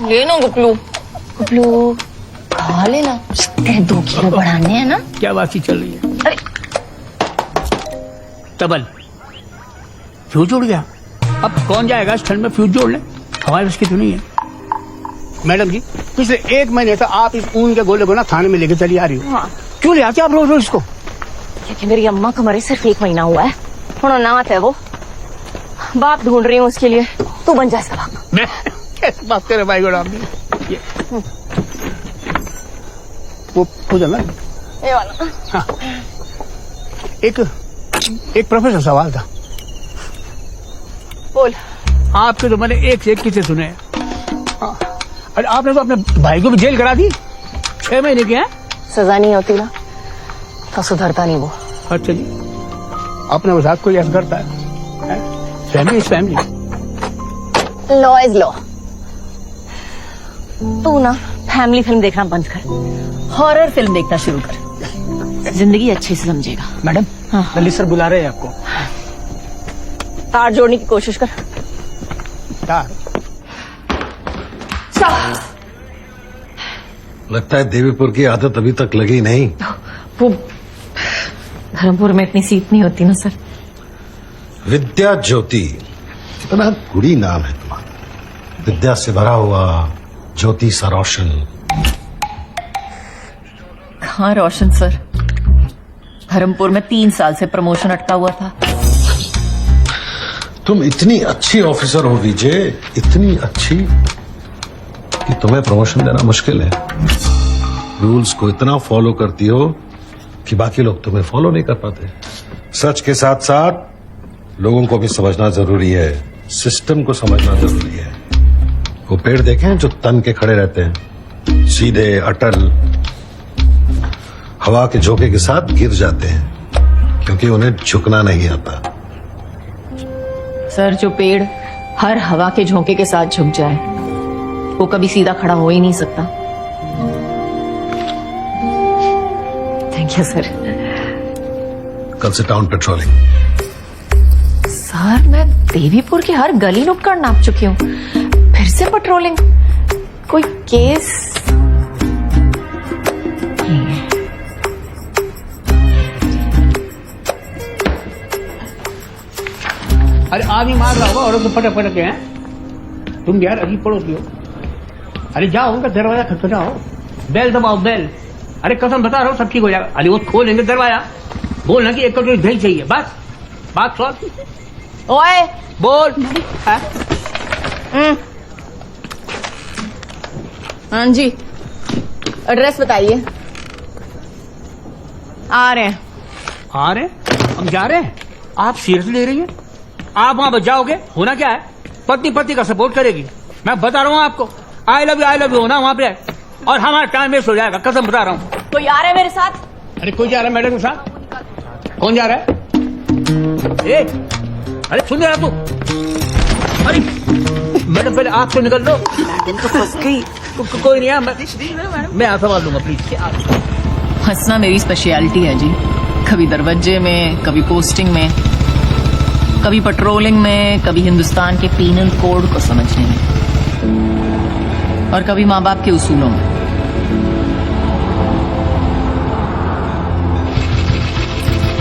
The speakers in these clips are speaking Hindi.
लेना गुपलू। गुपलू खा लेना, तेरे 2 किलो बढ़ाने हैं ना। क्या बातचीत चल रही है? अरे तबल फ्यूज जुड़ गया। अब कौन जाएगा इस ठंड में फ्यूज जोड़ने? हमारे बस की तो नहीं है। मैडम जी, पिछले 1 महीने से आप इस ऊन के गोले को ना थाने में लेके चली आ रही हो। हाँ। क्यों ले आते आप रोज रोज इसको? क्योंकि मेरी अम्मा को मरे सिर्फ 1 महीना हुआ है। थोड़ा नात है वो, बाप ढूंढ रही हूँ उसके लिए। तू बन जा इसका बाप। मैं कैसे बात करे भाई को नाम दी? वो पूजा ना ये वाला। हाँ। एक प्रोफेशनल सवाल था। बोल। आपके तो मैंने एक से एक किस्से सुने हैं। हाँ। अरे आपने तो अपने भाई को भी जेल करा दी। 6 महीने के हैं। सजा नहीं होती ना तो सुधरता नहीं वो। अच्छा जी, अपने मजाक कोई ऐसा करता है? Family is family. Law is law. तू ना फैमिली फिल्म देखना बंद कर, हॉरर फिल्म देखना शुरू कर, जिंदगी अच्छे से समझेगा। मैडम, हाँ। ललित सर बुला रहे हैं आपको। तार जोड़ने की कोशिश कर। तार? लगता है देवीपुर की आदत अभी तक लगी नहीं। वो धर्मपुर में इतनी सीट नहीं होती ना सर। विद्या ज्योति, कितना गुड़ी नाम है तुम्हारा। विद्या से भरा हुआ, ज्योति सा रोशन। कहाँ रोशन सर? धर्मपुर में 3 साल से प्रमोशन अटका हुआ था। तुम इतनी अच्छी ऑफिसर हो विजय, इतनी अच्छी कि तुम्हें प्रमोशन देना मुश्किल है। रूल्स को इतना फॉलो करती हो कि बाकी लोग तुम्हें फॉलो नहीं कर पाते। सच के साथ साथ लोगों को भी समझना जरूरी है, सिस्टम को समझना जरूरी है। वो पेड़ देखें जो तन के खड़े रहते हैं, सीधे अटल, हवा के झोंके के साथ गिर जाते हैं क्योंकि उन्हें झुकना नहीं आता। सर, जो पेड़ हर हवा के झोंके के साथ झुक जाए वो कभी सीधा खड़ा हो ही नहीं सकता। Thank you sir. कल से टाउन पेट्रोलिंग। सर, मैं देवीपुर की हर गली नुक्कड़ नाप चुकी हूँ, फिर से पेट्रोलिंग? कोई केस? अरे आदमी मार रहा होगा और तो पटक पटक के हैं। तुम यार अजीब पड़ोसी हो। अरे जाओ उनका दरवाजा खटखटाओ, बेल दबाओ, बेल। अरे कसम बता रहा हूँ सब ठीक हो जाएगा। अरे वो खोलेंगे दरवाजा, बोलना कि 1 कटोरी दही चाहिए, बस बात सॉल्व। ओए बोल। हाँ जी, एड्रेस बताइए। आ रहे हैं। आ रहे हैं? हम जा रहे हैं? आप सीरियस ले रही हैं? आप वहां बच जाओगे? होना क्या है, पत्नी पति का सपोर्ट करेगी। मैं बता रहा हूँ आपको, आई लव यू होना वहां पे, और हमारा टाइम वेस्ट हो जाएगा, कसम बता रहा हूँ। कोई आ रहा है मेरे साथ? अरे कोई जा रहा है मैडम के साथ? कौन जा रहा है? ए, अरे सुन रहा तू? अरे मैडम पहले आप तो निकल लो। तो फंस गई। कोई नहीं है, मैं आप संभाल लूंगा, प्लीज। हंसना मेरी स्पेशलिटी है जी। कभी दरवाजे में, कभी पोस्टिंग में, कभी पेट्रोलिंग में, कभी हिंदुस्तान के पीनल कोड को समझने में, और कभी माँ बाप के उसूलों में।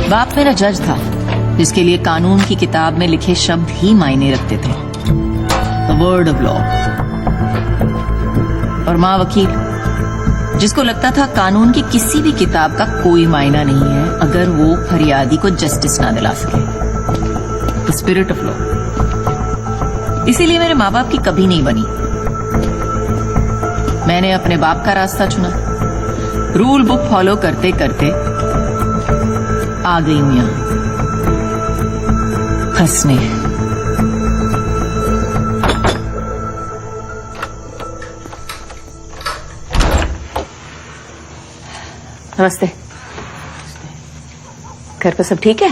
बाप मेरा जज था, जिसके लिए कानून की किताब में लिखे शब्द ही मायने रखते थे, द वर्ड ऑफ लॉ। और माँ वकील, जिसको लगता था कानून की किसी भी किताब का कोई मायना नहीं है अगर वो फरियादी को जस्टिस ना दिला सके, द स्पिरिट ऑफ लॉ। इसीलिए मेरे माँ बाप की कभी नहीं बनी। मैंने अपने बाप का रास्ता चुना, रूल बुक फॉलो करते करते आ गई हूं यहां हंसने। नमस्ते। घर पे सब ठीक है?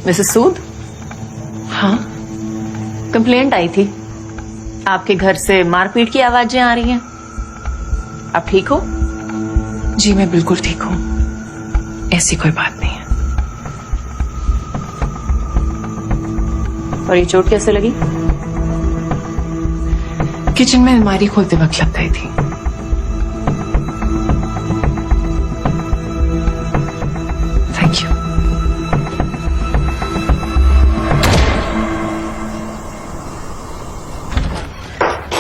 मिसेस सूद? हाँ, कंप्लेंट आई थी, आपके घर से मारपीट की आवाजें आ रही हैं। आप ठीक हो? जी मैं बिल्कुल ठीक हूँ, ऐसी कोई बात नहीं है। और ये चोट कैसे लगी? किचन में अलमारी खोलते वक्त लग गई थी। Thank you.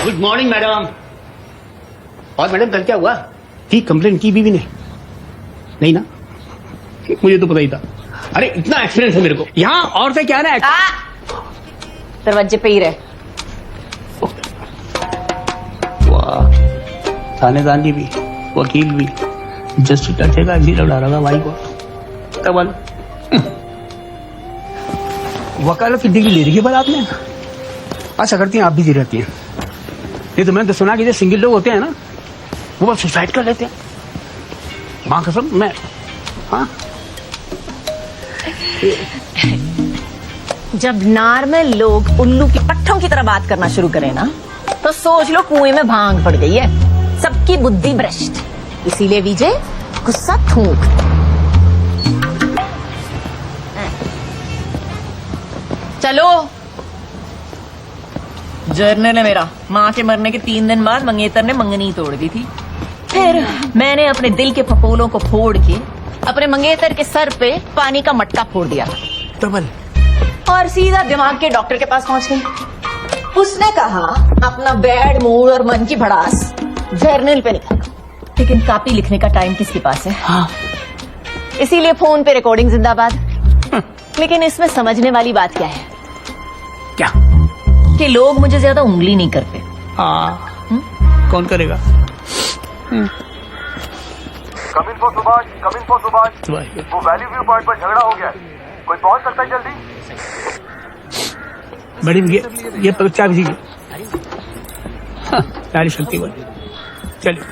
Good morning madam. और मैडम कल क्या हुआ? थी कंप्लेन की बीवी ने? नहीं ना, मुझे तो पता ही था। अरे इतना एक्सपीरियंस है मेरे को यहाँ। औरतें क्या ना दरवाजे पे ही रहे। वाह, थानेदार भी, वकील भी, जस्टिस टचेगा जी लड़ा रहा भाई को। तब वकालत की डिग्री ले रही है पर आपने? ऐसा करती हैं आप भी जी रहती हैं। नहीं तो मैंने तो सुना कि जो सिंगल लोग होते हैं ना, वो बस सुसाइड कर लेते हैं। माँ कसम मैं। हाँ, जब नॉर्मल लोग उल्लू की पट्ठों की तरह बात करना शुरू करें ना, तो सोच लो कुएं में भांग पड़ गई है। सबकी बुद्धि भ्रष्ट, इसीलिए विजय गुस्सा थूक। चलो। जर्नल है मेरा। माँ के मरने के 3 दिन बाद मंगेतर ने मंगनी तोड़ दी थी। फिर मैंने अपने दिल के फपोलों को फोड़ के अपने मंगेतर के सर पे पानी का मटका फोड़ दिया डबल, और सीधा दिमाग के डॉक्टर के पास पहुंच गई। उसने कहा अपना बैड मूड और मन की भड़ास जर्नल पे लिखा, लेकिन कॉपी लिखने का टाइम किसके पास है? हाँ। इसीलिए फोन पे रिकॉर्डिंग जिंदाबाद। लेकिन इसमें समझने वाली बात क्या है? क्या? कि लोग मुझे ज्यादा उंगली नहीं करते। कौन करेगा? Coming for Subhash. वो वैली व्यू पॉइंट पर झगड़ा हो गया है, कोई पहुंच सकता है जल्दी? मैडम ये परीक्षा भी नारी शक्ति बोली। चलिए।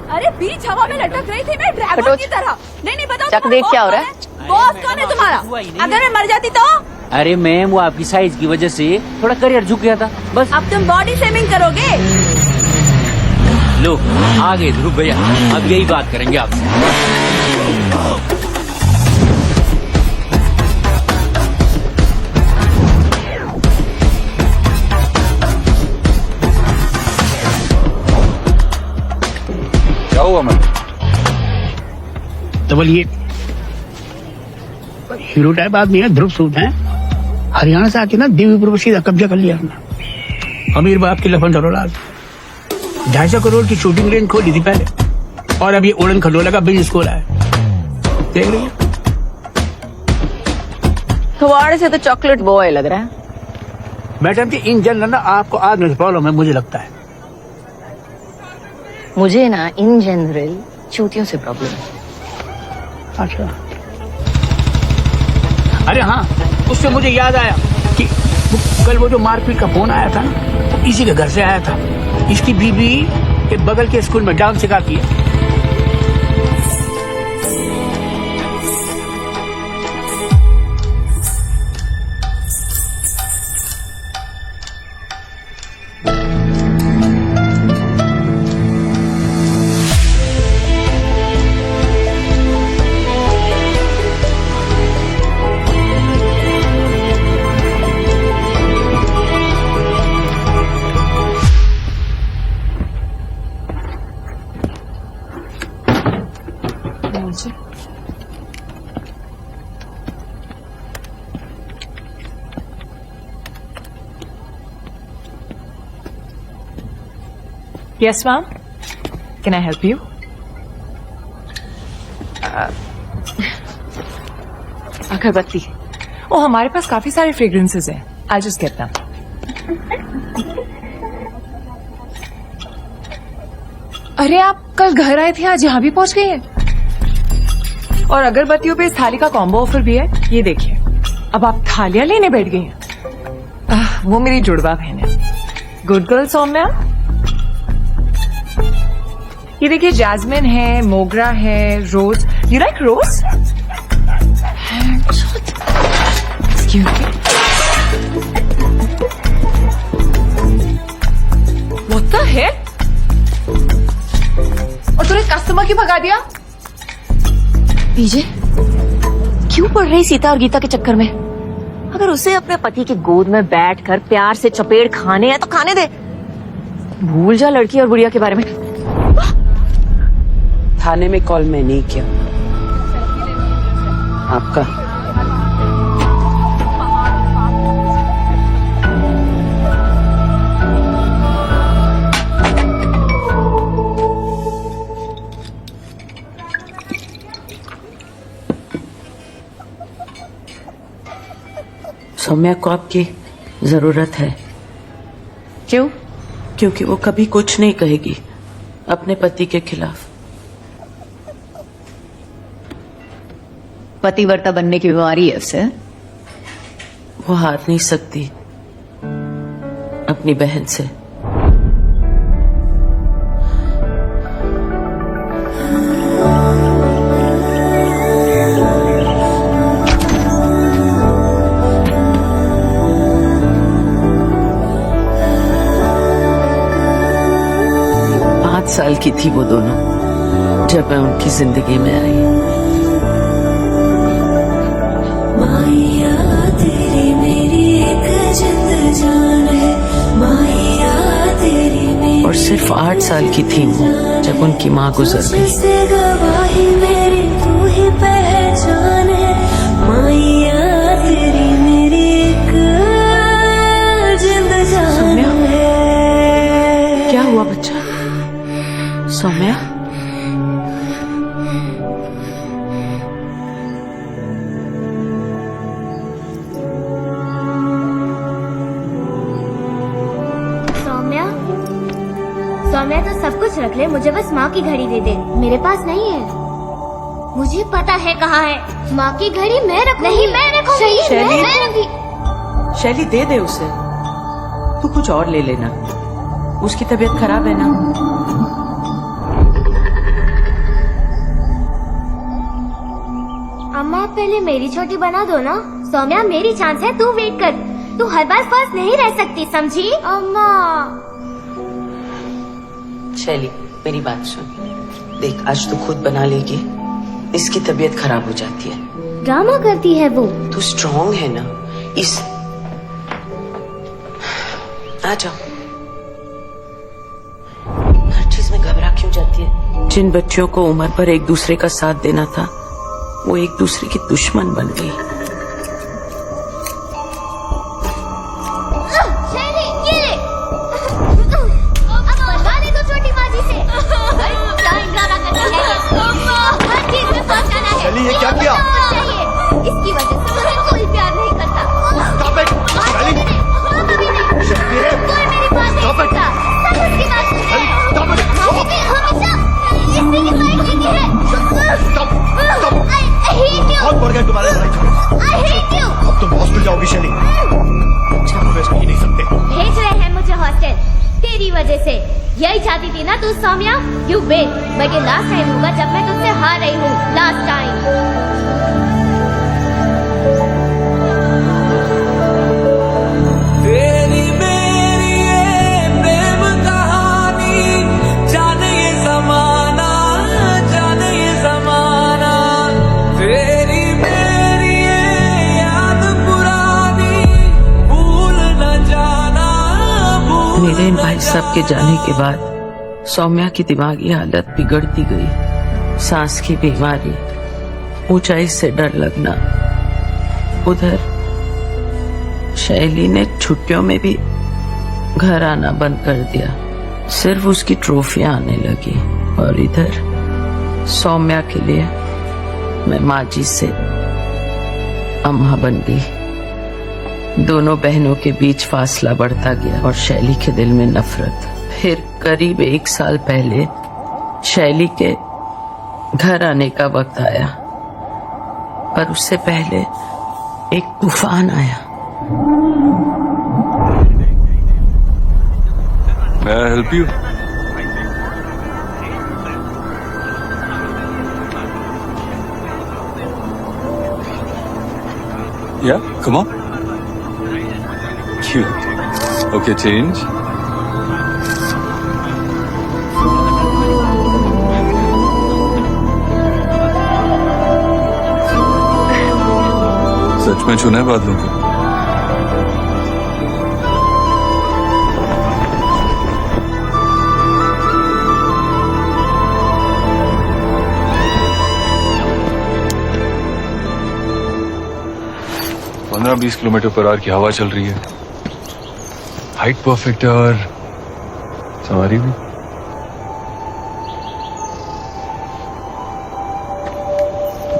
अरे बीच हवा में लटक रही थी मैं ड्रैगन की तरह। नहीं बताओ चक देख क्या हो रहा है? बॉस कौन है तुम्हारा? अगर मैं मर जाती तो? अरे मैम वो आपकी साइज की वजह से थोड़ा करियर झुक गया था बस। अब तुम बॉडी शेमिंग करोगे? लो आ गए ध्रुव भैया, अब यही बात करेंगे आपसे। क्या हुआ मैम? तो बोलिए, हीरो टाइप आदमी है, ध्रुव सूद है, हरियाणा से आके ना देवीपुर पर सीधा कब्जा कर लिया अपना। अमीर बाप की लफन औलाद। 250 करोड़ की शूटिंग रेंज खोली थी पहले, और अब ये उड़न खटोला का बिजनेस खोला है। देख रही है? थवाड़े से तो चॉकलेट बॉय लग रहा है। मैडम जी इन जनरल ना आपको आदमी से प्रॉब्लम है, मुझे लगता है। मुझे ना इन जनरल चूतियों से प्रॉब्लम है। अच्छा। अरे हाँ, उससे मुझे याद आया कि कल वो जो मारपीट का फोन आया था ना, वो इसी के घर से आया था। इसकी बीवी के बगल के स्कूल में डांस सिखाती है। Yes, ma'am. Can I help you? अगरबत्ती। ओ हमारे पास काफी सारे फ्रेग्रेंसेस हैं। I'll just get them. अरे आप कल घर आए थे, आज यहाँ भी पहुंच गई है। और अगरबत्तियों पे इस थाली का कॉम्बो ऑफर भी है, ये देखिए। अब आप थालियां लेने बैठ गई हैं। वो मेरी जुड़वा बहन है। Good girl Saumya. ये देखिए जैस्मिन है, मोगरा है, rose. You like rose? What the heck? और तूने कस्टमर क्यों भगा दिया? विजय क्यों पड़ रही सीता और गीता के चक्कर में? अगर उसे अपने पति की गोद में बैठकर प्यार से चपेट खाने हैं तो खाने दे। भूल जा लड़की और बुढ़िया के बारे में। थाने में कॉल मैं नहीं किया, आपका। सौम्या को आपकी जरूरत है। क्यों? क्योंकि वो कभी कुछ नहीं कहेगी अपने पति के खिलाफ। पतिव्रता बनने की बीमारी है उसे। वो हार नहीं सकती अपनी बहन से। साल की थी वो दोनों जब मैं उनकी जिंदगी में आई। माया तेरी मेरी एक जिंद जान है, माया तेरी मेरी। और सिर्फ 8 साल की थी वो जब उनकी माँ गुजर गई। गवाही मेरी तू ही पहचान है, माया तेरी मेरी एक जिंद जान है। क्या हुआ बच्चा? सौम्या, सौम्या, सौम्या तो सब कुछ रख ले, मुझे बस माँ की घड़ी दे दे। मेरे पास नहीं है। मुझे पता है कहाँ है माँ की घड़ी। मैं रखूंगी। नहीं, मैं रखूंगी। मैं रखूंगी। शैली दे दे उसे। तू कुछ और ले लेना, उसकी तबीयत खराब है ना। अम्मा पहले मेरी छोटी बना दो ना। सौम्या मेरी चांस है, तू वेट कर। तू हर बार फर्स्ट नहीं रह सकती, समझी? अम्मा। शैली मेरी बात सुन, देख आज तू खुद बना लेगी, इसकी तबीयत खराब हो जाती है। ड्रामा करती है वो। तू स्ट्रांग है ना, इस आ जाओ। हर चीज में घबरा क्यों जाती है? जिन बच्चियों को उम्र पर एक दूसरे का साथ देना था वो एक दूसरे की दुश्मन बन गई। शैली, ये ले। अब बनवा दे तो छोटी बाजी से। क्या इंगारा करना है? हर चीज में पहुंचाना है। शैली, ये क्या किया? इसकी वजह से मुझे कोई प्यार नहीं करता। Stop it! शैली! कभी नहीं। शैली! कोई मेरी बात नहीं Stop it! सुनता। सब उसकी बात सुनते हैं। Stop it! हमेशा इसी की साइड लेती है। Stop! Stop! I hate you. बहुत बढ़ गया तुम्हारे लड़ाई। I hate you. अब तुम हॉस्पिटल जाओगी शैली। तुम ऐसा ही नहीं सकते। भेज रहे हैं मुझे हॉस्टल तेरी वजह से। यही चाहती थी ना तू सौम्या? यू वेट, मैं ये लास्ट टाइम होगा जब मैं तुझसे हार रही हूँ। Last time. मेरे इन भाई साहब के जाने के बाद सौम्या की दिमागी हालत बिगड़ती गई। सांस की बीमारी, ऊंचाई से डर लगना। उधर शैली ने छुट्टियों में भी घर आना बंद कर दिया, सिर्फ उसकी ट्रॉफियां आने लगी। और इधर सौम्या के लिए मैं माँ जी से अम्मा बन गई। दोनों बहनों के बीच फासला बढ़ता गया और शैली के दिल में नफरत। फिर करीब 1 साल पहले शैली के घर आने का वक्त आया, पर उससे पहले एक तूफान आया। May I help you? Yeah, come on. Cute. Okay, change. सच में चुना है बादलों को? 15-20 किलोमीटर पर आवर की हवा चल रही है, हाइट परफेक्ट है और सवारी भी।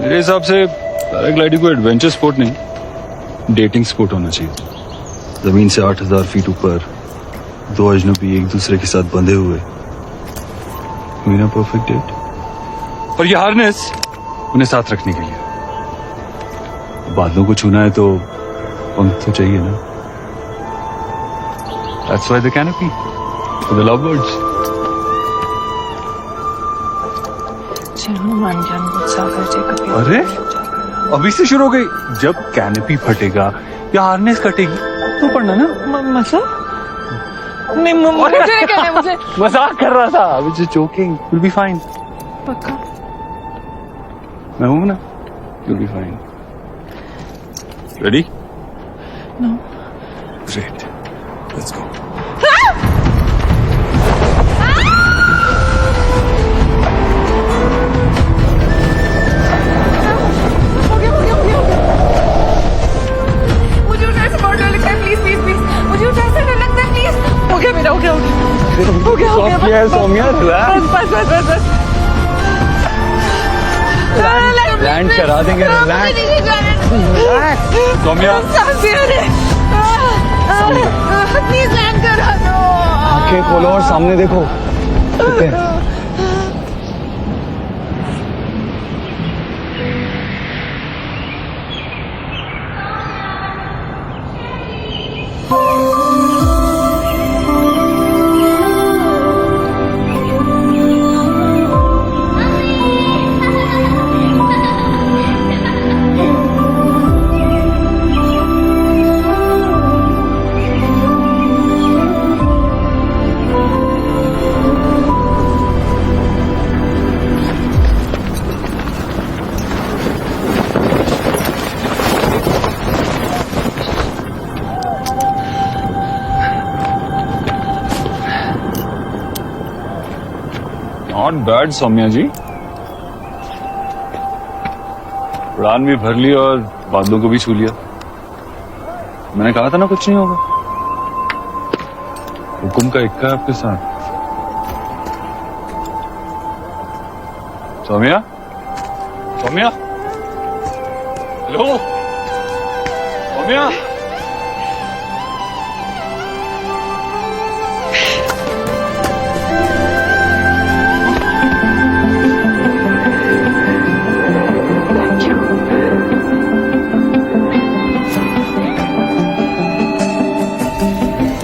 मेरे हिसाब से पैराग्लाइडिंग को एडवेंचर स्पोर्ट नहीं, डेटिंग स्पोर्ट होना चाहिए। जमीन से 8000 फीट ऊपर दो अजनबी एक दूसरे के साथ बंधे हुए, हुई ना परफेक्ट डेट। और ये हार्नेस उन्हें साथ रखने के लिए, बादलों को छूना है तो पंख तो चाहिए ना। That's why the canopy for the lovebirds. चलो मान जान गुस्सा कर जाए कभी। अरे अभी से शुरू हो गई। जब कैनपी फटेगा या हार्नेस कटेगी तो पढ़ना ना। मतलब नहीं मुझे नहीं कहना है, मुझे मजाक कर रहा था। I was just joking. You'll be fine. पक्का मैं हूं ना, you'll be fine. Ready? No. Great. Let's go. मुझे उठाए से बहुत डर लगता है, प्लीज प्लीज प्लीज मुझे उठाए से डर लगता है, प्लीज। हो गया मेरा, हो गया सौम्या relax. बस लैंड करा देंगे। रिलैक्स सौम्या, प्लीज लैंड करा दो। आंखें खोलो और सामने देखो। नॉट बैड सौम्या जी, उड़ान भी भर ली और बादलों को भी छू लिया। मैंने कहा था ना कुछ नहीं होगा। हुक्म का इक्का है आपके साथ। सौम्या, सौम्या, हेलो सौम्या।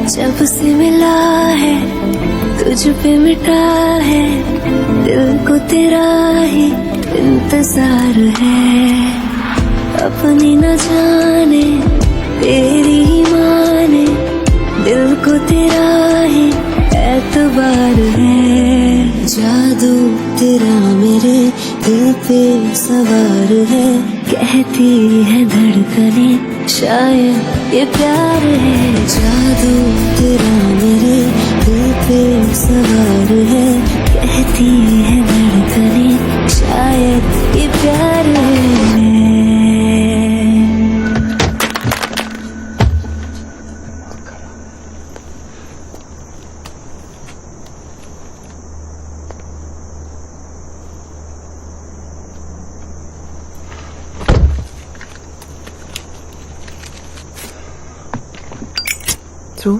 जब से मिला है तुझ पे मिटा है, दिल को तेरा ही इंतजार है। अपनी न जाने तेरी ही माने, दिल को तेरा ही एतबार है। जादू तेरा मेरे दिल पे सवार है, कहती है धड़कने शायद ये प्यार है। जादू तेरा मेरे दिल पे सवार है, कहती है धड़कने शायद ये प्यार है। ध्रुव,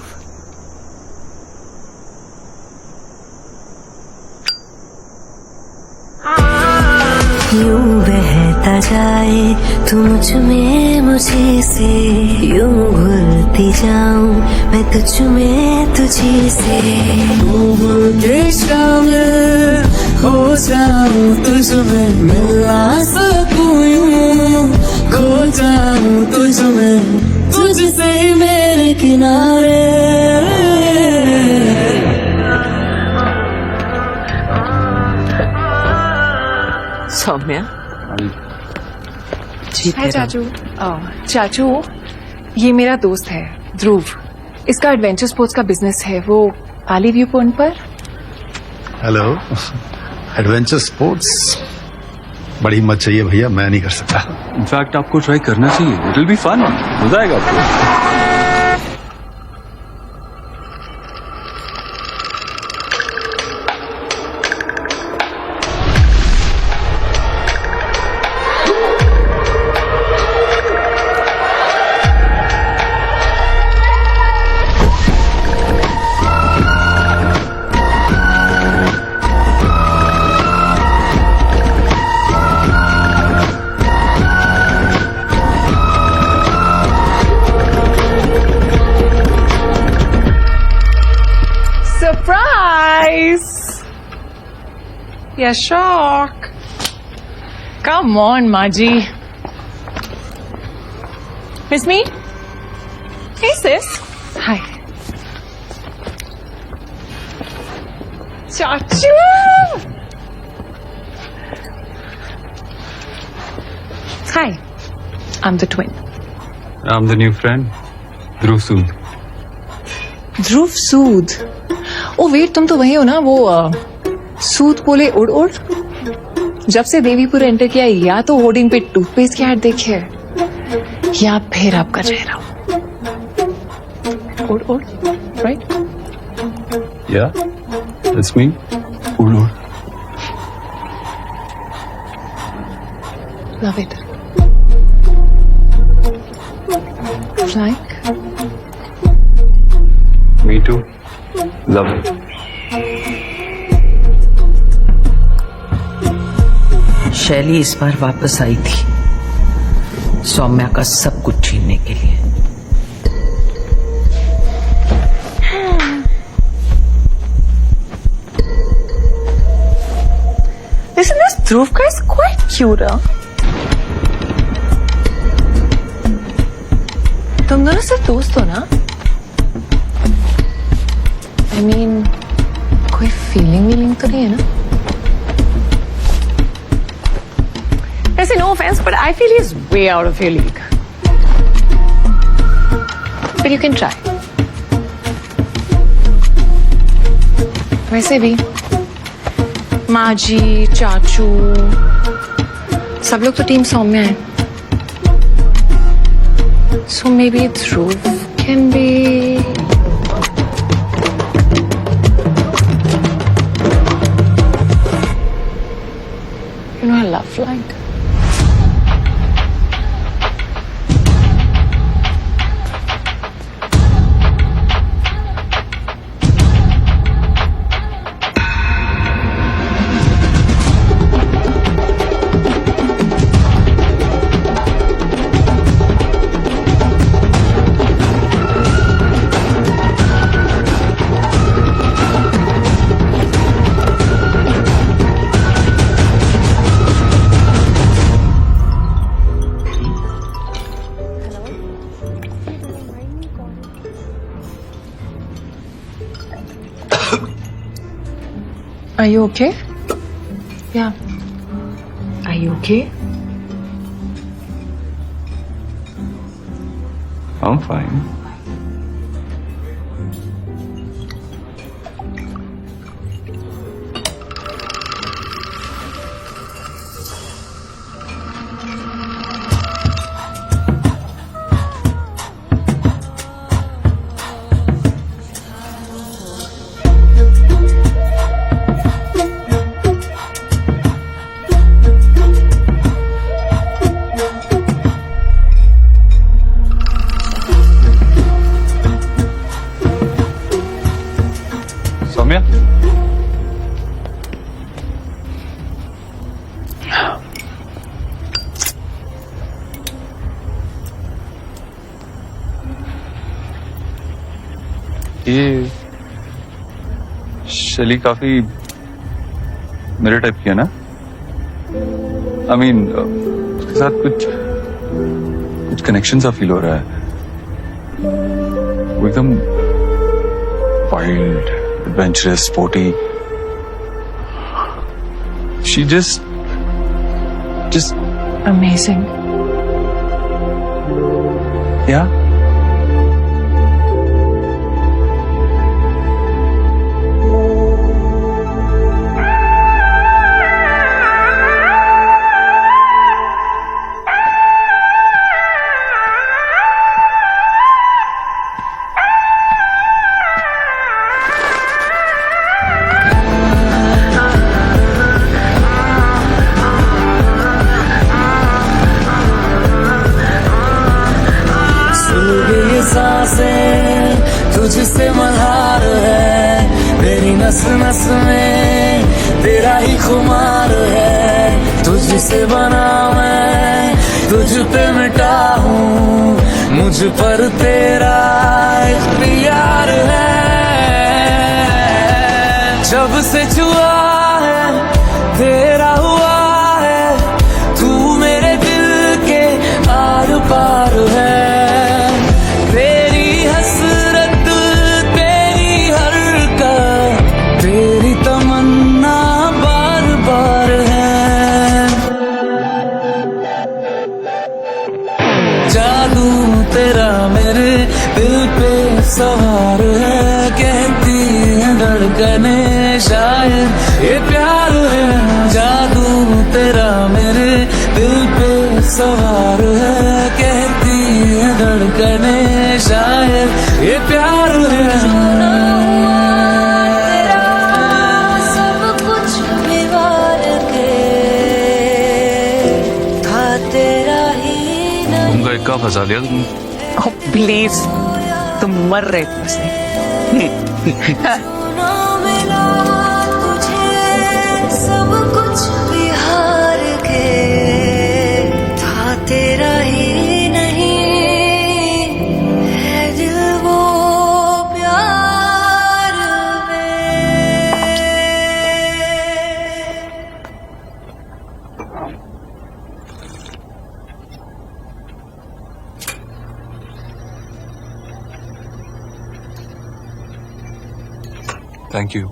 यूं बहता जाए तू मुझ में मुझे से, यूं घुलती जाऊं मैं तुझ में तुझे से। के शामिल हो जाऊं तुझ में, मिला सकूं यूं, खो जाऊं तुझ में, तुझसे मेरे किनारे। सौम्या हाय चाचू। चाचू, ये मेरा दोस्त है ध्रुव, इसका एडवेंचर स्पोर्ट्स का बिजनेस है, वो पाली व्यू पॉइंट पर। हेलो, एडवेंचर स्पोर्ट्स बड़ी हिम्मत चाहिए भैया, मैं नहीं कर सकता। इनफैक्ट आपको ट्राई करना चाहिए, इट विल बी फन, मजा आएगा आपको। Surprise! You're shocked. Come on, Maji. Miss me? Hey, sis. Hi. Chachu! Hi. I'm the twin. I'm the new friend, Dhruv Sood. Dhruv Sood. Oh wait, तुम तो वही हो ना, वो सूद बोले उड़ उड़। जब से देवीपुर एंटर किया, या तो होर्डिंग पे टूथपेस्ट की ऐड देखी है, या फिर आपका चेहरा। उड़ उड़, राइट? Yeah, that's me. उड़ उड़। Love it. Like? Me too. Love it. शैली इस बार वापस आई थी सौम्या का सब कुछ छीनने के लिए। Listen, this Dhruv guy is quite cute, huh? तुम दोनों सिर्फ दोस्त हो ना? I mean, कोई फीलिंग तो नहीं है ना? वैसे no offense, but I feel he's way out of your league. But you can try. वैसे भी माजी, चाचू, सब लोग तो टीम सौम्या है. So maybe Dhruv can be. You know, I love flying. Are you okay? Yeah. Are you okay? I'm fine. Saumya, ये शैली काफी मेरे टाइप की है ना? I mean, उसके साथ कुछ कनेक्शन सा फील हो रहा है. वो एकदम wild, adventurous, sporty. She just Amazing. yeah. सांसें तुझसे मल्हार है, तेरी नस नस में तेरा ही खुमार है। तुझसे बना मैं तुझ पे मिटा हूँ, मुझ पर तेरा इख्तियार है। जब से छुआ है तेरा हुआ है, तू मेरे दिल के आर पार है। तेरी हसरत तेरी हरकत तेरी तमन्ना बार बार है। जादू तेरा मेरे दिल पे सवार है, कहती है धड़कने शायद ये प्यार है। जादू तेरा मेरे दिल पे सवार है, कहती है धड़कने शायद ये प्यार है। सब कुछ बिगाड़ के था तेरा ही नहीं। उनका इक्का फंसा लिया तुमने। प्लीज तुम मर रहे थे उससे। मिला तुझे सब कुछ बिहार के था तेरा ही नहीं है दिल वो प्यार में। Thank you.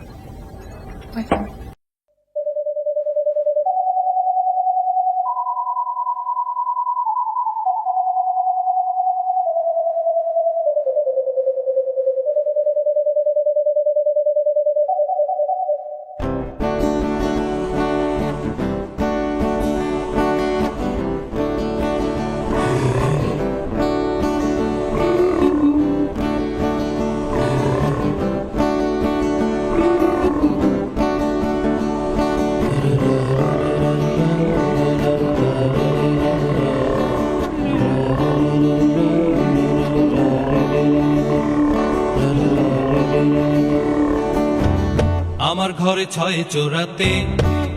আমার ঘরে ছয় চোরাতে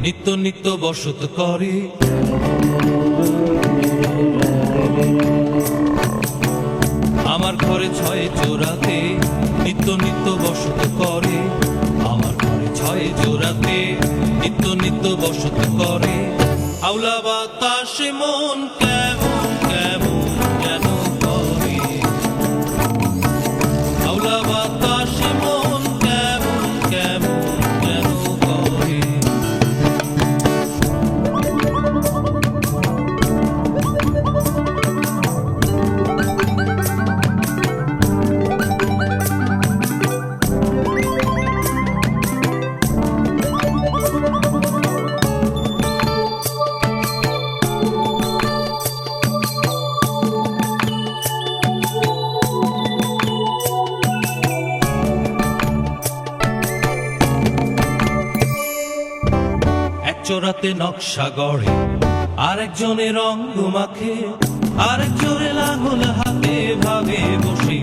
নিত্য নিত্য বসত করে। আমার ঘরে ছয় চোরাতে নিত্য নিত্য বসত করে। আমার ঘরে ছয় চোরাতে নিত্য নিত্য বসত করে। আউলা বাতাসে মন কেমন কেমন যেন করে। আউলা বাতাসে মন কেমন কেমন যেন করে। চোরাতে নকশা গড়ে আরেকজনের রঙ মাখে, আরেকজনের লাঙল হাতে ভাবে বসে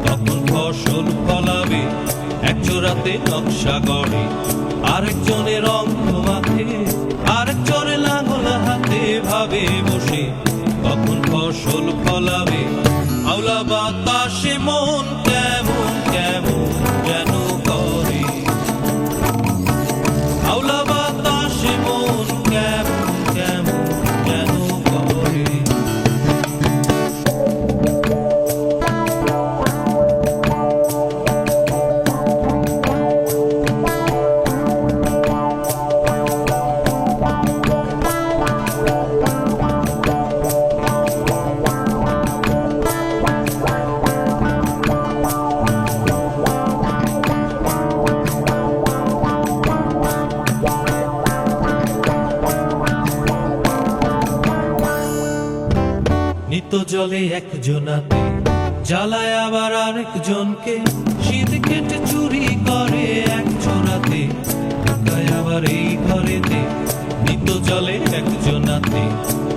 তখন ফসল ফলাবে। এক চোরাতে নকশা গড়ে আরেকজনের রঙ মাখে, আরেকজনের লাঙল হাতে ভাবে বসে তখন ফসল ফলাবে। আউলা বাতাসে মন কেমন কেমন যেন করে। আউলা বাতাসে মন কেমন কেমন যেন করে। নিত্য জলে একজনাতে জ্বালায় আবার আরেকজনকে, শীত কেটে চুরি করে এক চোরাতে ঢুকায় আবার এই ঘরেতে। নিত্য জলে একজনাতে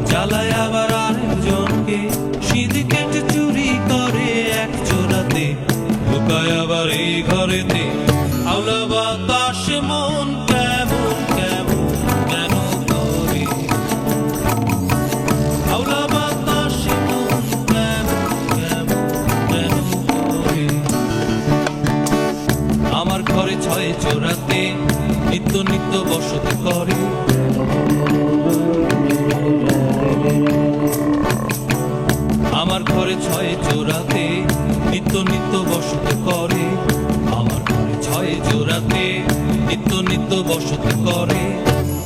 জ্বালায় আবার আরেকজনকে, শীত কেটে চুরি করে এক চোরাতে আমার ঘরে ছয় জোড়াতে নিত্য নিত্য বসত করে, আমার ঘরে ছয় জোড়াতে নিত্য নিত্য বসত করে।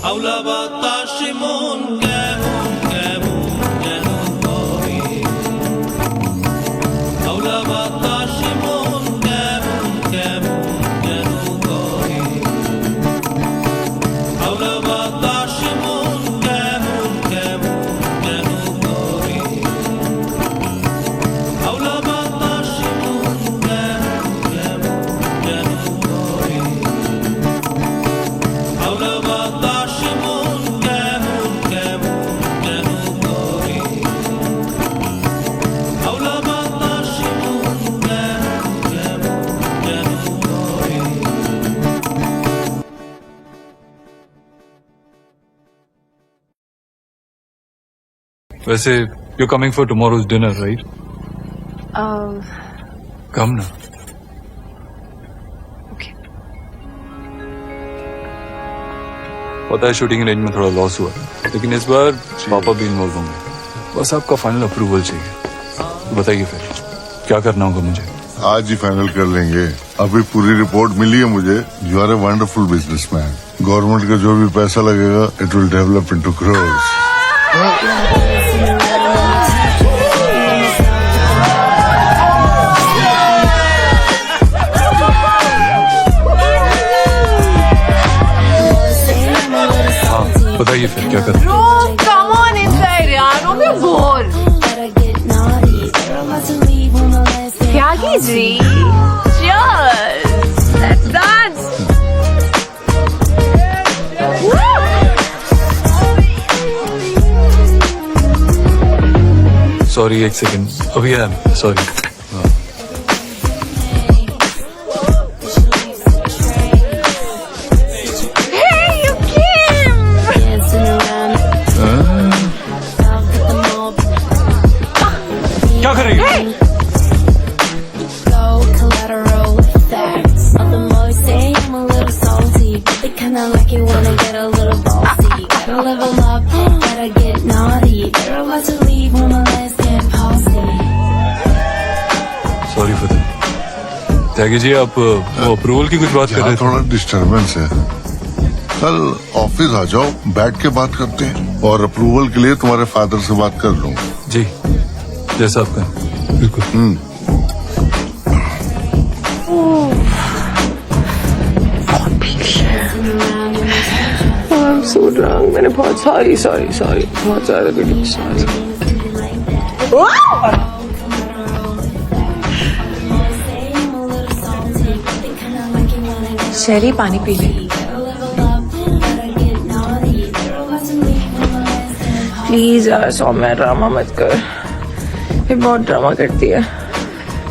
আউলা বাতাসে মন কেমন কেমন যেন করে, আউলা বাতাসে মন কেমন কেমন যেন করে, আউলা বাতাসে মন কেমন কেমন যেন করে, আউলা বাতাসে মন কেমন কেমন যেন করে, আউলা বাতাসে মন কেমন কেমন যেন করে, আউলা বাতাসে মন কেমন কেমন যেন করে। वैसे you're coming for tomorrow's dinner, right? Come ना। Okay. पता है शूटिंग रेंज में थोड़ा लॉस हुआ है, लेकिन इस बार पापा भी इन्वॉल्व होंगे। बस आपका फाइनल अप्रूवल चाहिए। तो बताइए फिर क्या करना होगा मुझे? आज ही फाइनल कर लेंगे। अभी पूरी रिपोर्ट मिली है मुझे। You are a wonderful businessman. Government का जो भी पैसा लगेगा it will develop into crores. बताइए फिर क्या करना है? Come on inside यार, don't be bored. Tyagi ji, cheers. Let's dance. Sorry एक सेकंड, अभी आया। सॉरी। Hey, you came. क्या कर रही है? Hey. Sorry for that. Tyagi ji आप वो अप्रूवल की कुछ बात कर रहे थे? थोड़ा डिस्टरबेंस है। कल ऑफिस आ जाओ, बैठ के बात करते हैं। और अप्रूवल के लिए तुम्हारे फादर से बात कर लूँ। जी जैसा आप कहें। बिल्कुल। I'm so drunk. मैंने बहुत सॉरी बहुत ज्यादा बेटी सॉरी। शहरी पानी पी ले। प्लीज यार सौम्या ड्रामा मत कर, ये बहुत ड्रामा करती है।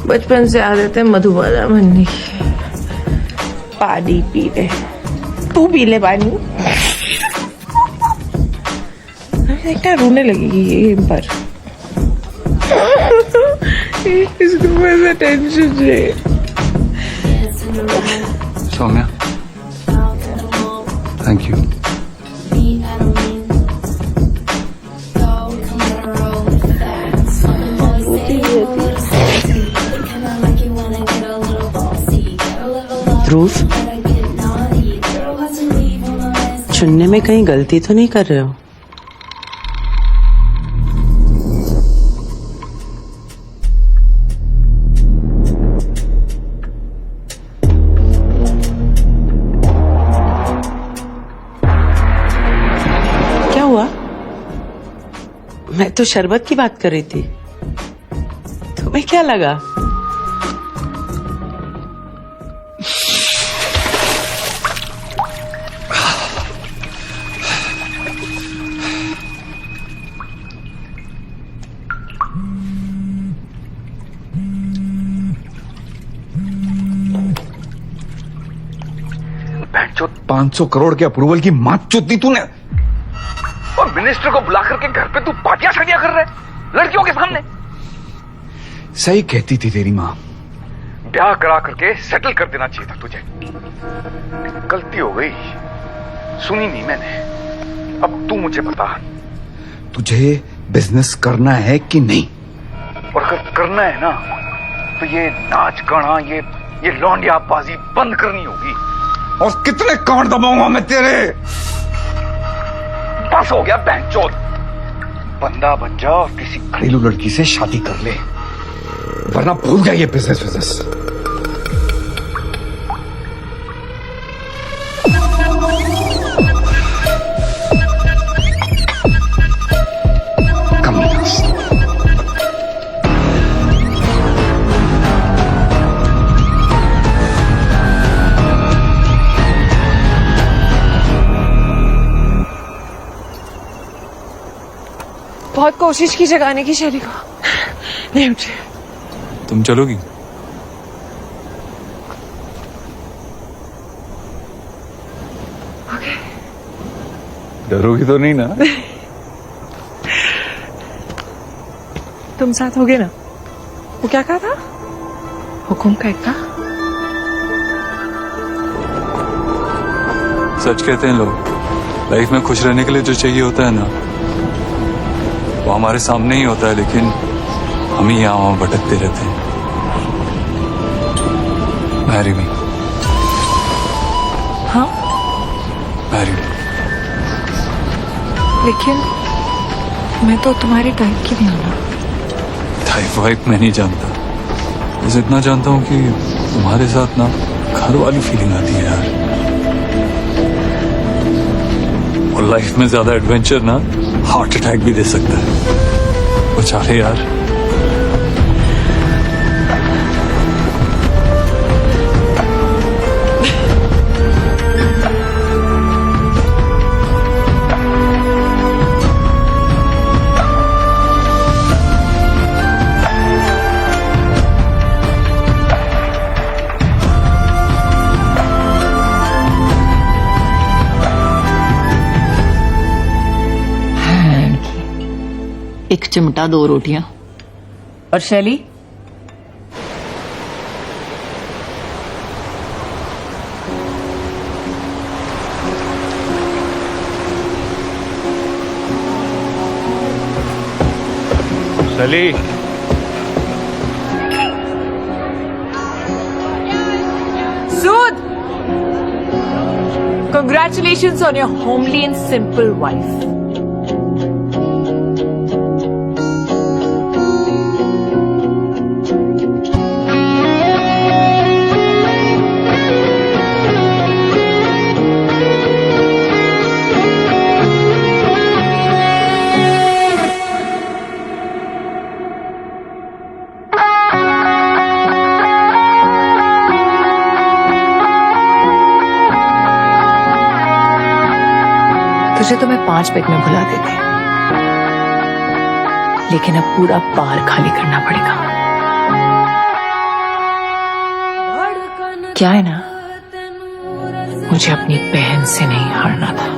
बचपन से आदत है मधुबाला बनने की। पानी पी ले, तू पी ले पानी। देखना रोने लगेगी ये इन पर। इसको बस टेंशन है। Saumya thank you. ध्रुव, चुनने में कहीं गलती तो नहीं कर रहे हो? क्या हुआ? मैं तो शरबत की बात कर रही थी। तुम्हें क्या लगा? जो 500 करोड़ के अप्रूवल की मात चूती तूने, और मिनिस्टर को बुला करके घर पे तू पार्टियां शादियां कर रहे लड़कियों के सामने। सही कहती थी तेरी माँ, ब्याह करा करके सेटल कर देना चाहिए था तुझे। गलती हो गई, सुनी नहीं मैंने। अब तू मुझे बता, तुझे बिजनेस करना है कि नहीं? और अगर करना है ना तो ये नाच गाना ये लौंडियाबाजी बंद करनी होगी। और कितने कांड दबाऊंगा मैं तेरे। बस हो गया बहनचोद। बंदा बन जा और किसी घरेलू लड़की से शादी कर ले, वरना भूल गया ये बिजनेस। बहुत कोशिश की जगाने की शैली को, नहीं उठे। तुम चलोगी? डरोगी तो नहीं ना? तुम साथ होगे ना? वो क्या कहा था? हुकुम का एक था। सच कहते हैं लोग, लाइफ में खुश रहने के लिए जो चाहिए होता है ना, वो हमारे सामने ही होता है, लेकिन हम ही यहाँ वहां भटकते रहते हैं। Marry me. हाँ? Marry me. लेकिन मैं तो तुम्हारी टाइप की नहीं हूँ ना। टाइप वाइप मैं नहीं जानता, बस इतना जानता हूँ कि तुम्हारे साथ ना घर वाली फीलिंग आती है यार। और लाइफ में ज्यादा एडवेंचर ना हार्ट अटैक भी दे सकता है। वो चाहे यार। एक चिमटा 2 रोटियां। और शैली? शैली। Sood! Congratulations on your homely and simple wife. तुझे तो मैं 5 पेग में भुला देते, लेकिन अब पूरा बार खाली करना पड़ेगा। क्या है ना, मुझे अपनी बहन से नहीं हारना था।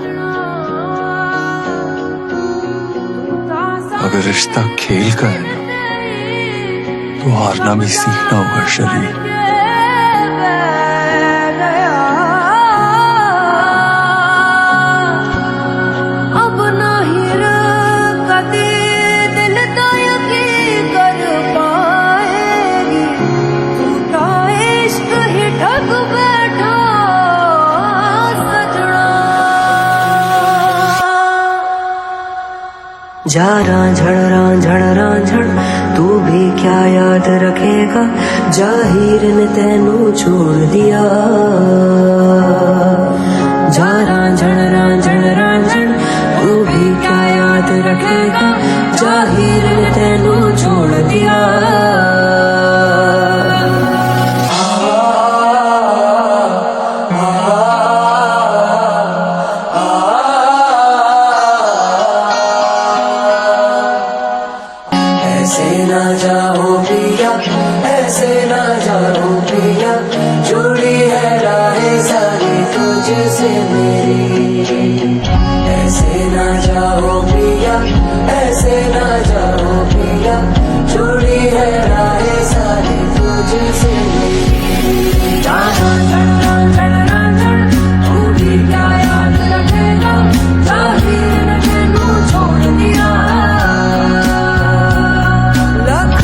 अगर रिश्ता खेल का है ना, तो हारना भी सीखना होगा शैली। जा रांझण तू भी क्या याद रखेगा, जाहिर ने तेनू छोड़ दिया। जा रांझण तू भी क्या याद रखेगा, जाहिर ने तेनू छोड़ दिया। ऐसे ना जाओ पिया, ऐसे ना जाओ पिया, जुड़ी है राहें सारी तुझसे मेरी। ऐसे ना जाओ पिया, ऐसे ना जाओ पिया, जुड़ी है राहें सारी तुझसे मेरी। जाना तू भी क्या याद रखेगा, जाहिर ने तेनू छोड़ दिया। लख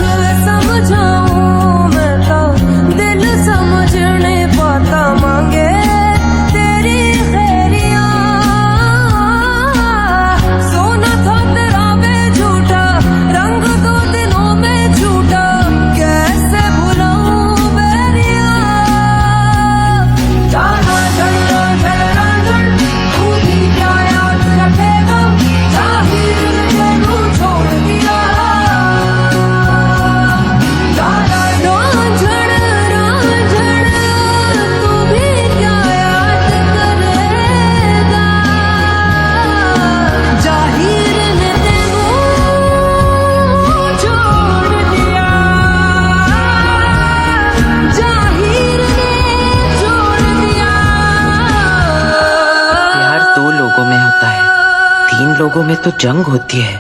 तो जंग होती है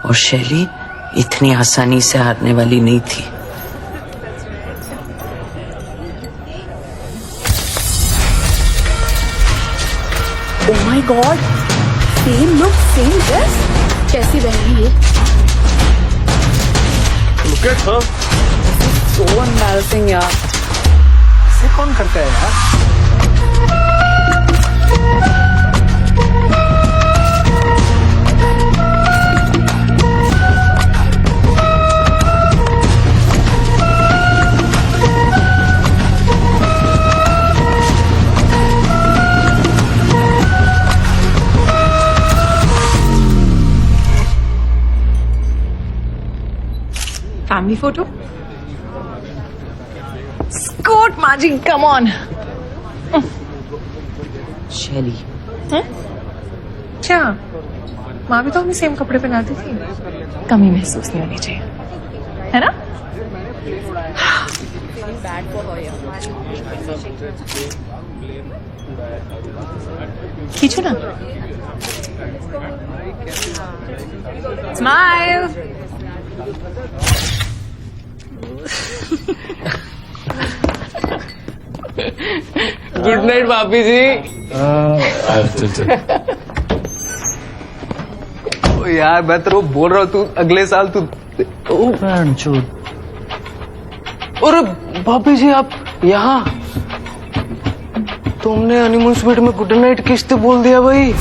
और शैली इतनी आसानी से हारने वाली नहीं थी। Oh my God! Same look, same dress. कैसी बन रही है? Look at her. So embarrassing यार. ऐसे कौन करता है यार? Family photo? Scoot, Maji, come on. शैली क्या माँ भी तो हमें सेम कपड़े पहनाती थी, कमी महसूस नहीं होनी चाहिए, है ना? खींचो ना। स्माइल। गुड नाइट भाभी जी। ओ यार मैं तो बोल रहा हूँ तू अगले साल तू। अरे भाभी जी आप यहाँ, तुमने हनीमून स्वीट में गुड नाइट किस बोल दिया भाई।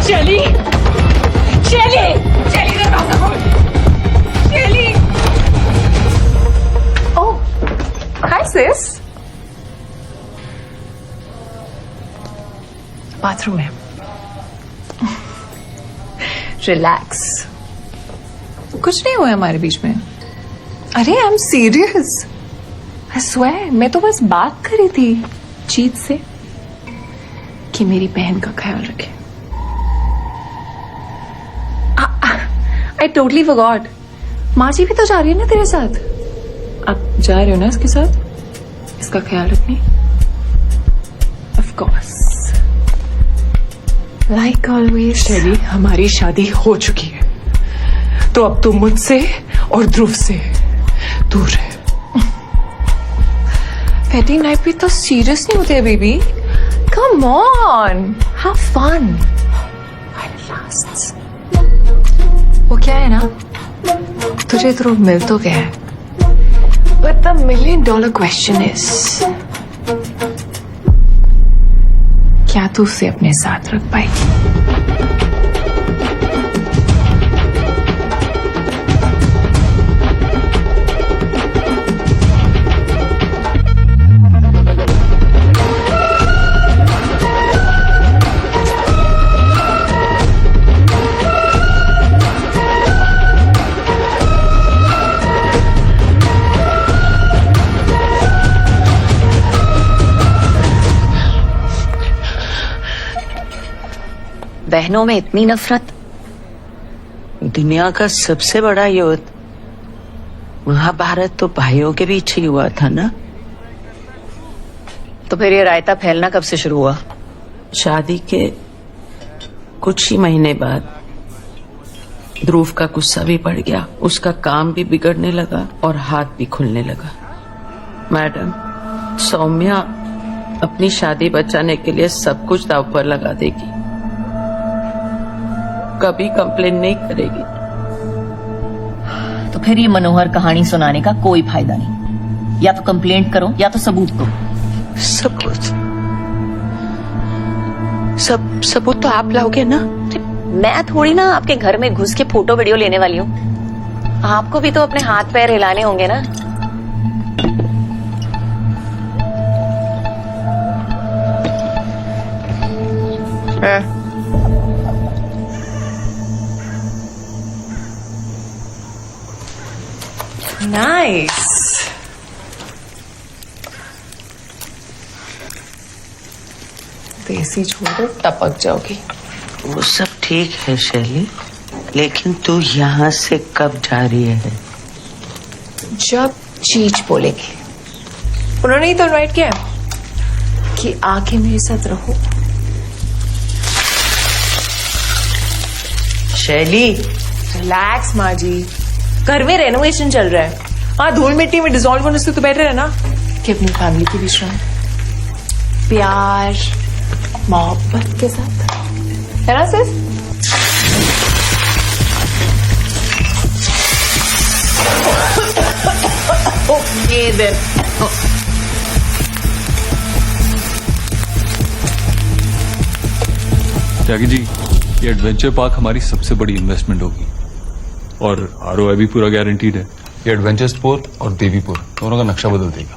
चली चली चली दरवाजा खोल। चली। ओह, हाय सिस। बाथरूम में। रिलैक्स, कुछ नहीं हुआ हमारे बीच में। अरे I am serious, I swear मैं तो बस बात करी थी जीत से कि मेरी बहन का ख्याल रखे। I totally forgot. माँ जी भी तो जा रही है ना तेरे साथ। आप जा रहे हो ना इसके साथ, इसका ख्याल रखने। Of course. Like always. शैली, हमारी शादी हो चुकी है, तो अब तू मुझसे और ध्रुव से दूर है। वेडिंग नाइट भी तो सीरियस नहीं होते baby. Come on, have fun. While it lasts. वो क्या है ना, तुझे ध्रुव मिल तो गया है, but the $1 million question is, क्या तू उसे अपने साथ रख पाएगी? बहनों में इतनी नफरत। दुनिया का सबसे बड़ा युद्ध महाभारत तो भाइयों के बीच ही हुआ था ना। तो फिर ये रायता फैलना कब से शुरू हुआ? शादी के कुछ ही महीने बाद ध्रुव का गुस्सा भी बढ़ गया, उसका काम भी बिगड़ने लगा और हाथ भी खुलने लगा। मैडम, सौम्या अपनी शादी बचाने के लिए सब कुछ दांव पर लगा देगी, कभी कंप्लेन नहीं करेगी। तो फिर ये मनोहर कहानी सुनाने का कोई फायदा नहीं। या तो कंप्लेंट करो या तो सबूत दो। सबूत तो आप लाओगे ना। मैं थोड़ी ना आपके घर में घुस के फोटो वीडियो लेने वाली हूँ। आपको भी तो अपने हाथ पैर हिलाने होंगे ना। नाइस। देसी छोड़ो, टपक जाओगी। वो सब ठीक है शैली, लेकिन तू यहाँ से कब जा रही है? जब चीज बोलेगी। उन्होंने ही तो इनवाइट किया कि आके मेरे साथ रहो। शैली, रिलैक्स माँ जी, घर में रेनोवेशन चल रहा है। हाँ, धूल मिट्टी में डिजोल्व होने से तो बेटर है ना कि अपनी फैमिली के बीच में प्यार मोहब्बत के साथ, है ना सिर्फ? Okay then. त्यागी जी, ये एडवेंचर पार्क हमारी सबसे बड़ी इन्वेस्टमेंट होगी और आरओआई भी पूरा गारंटीड है। ये एडवेंचर स्पोर्ट और देवीपुर दोनों का नक्शा बदल देगा।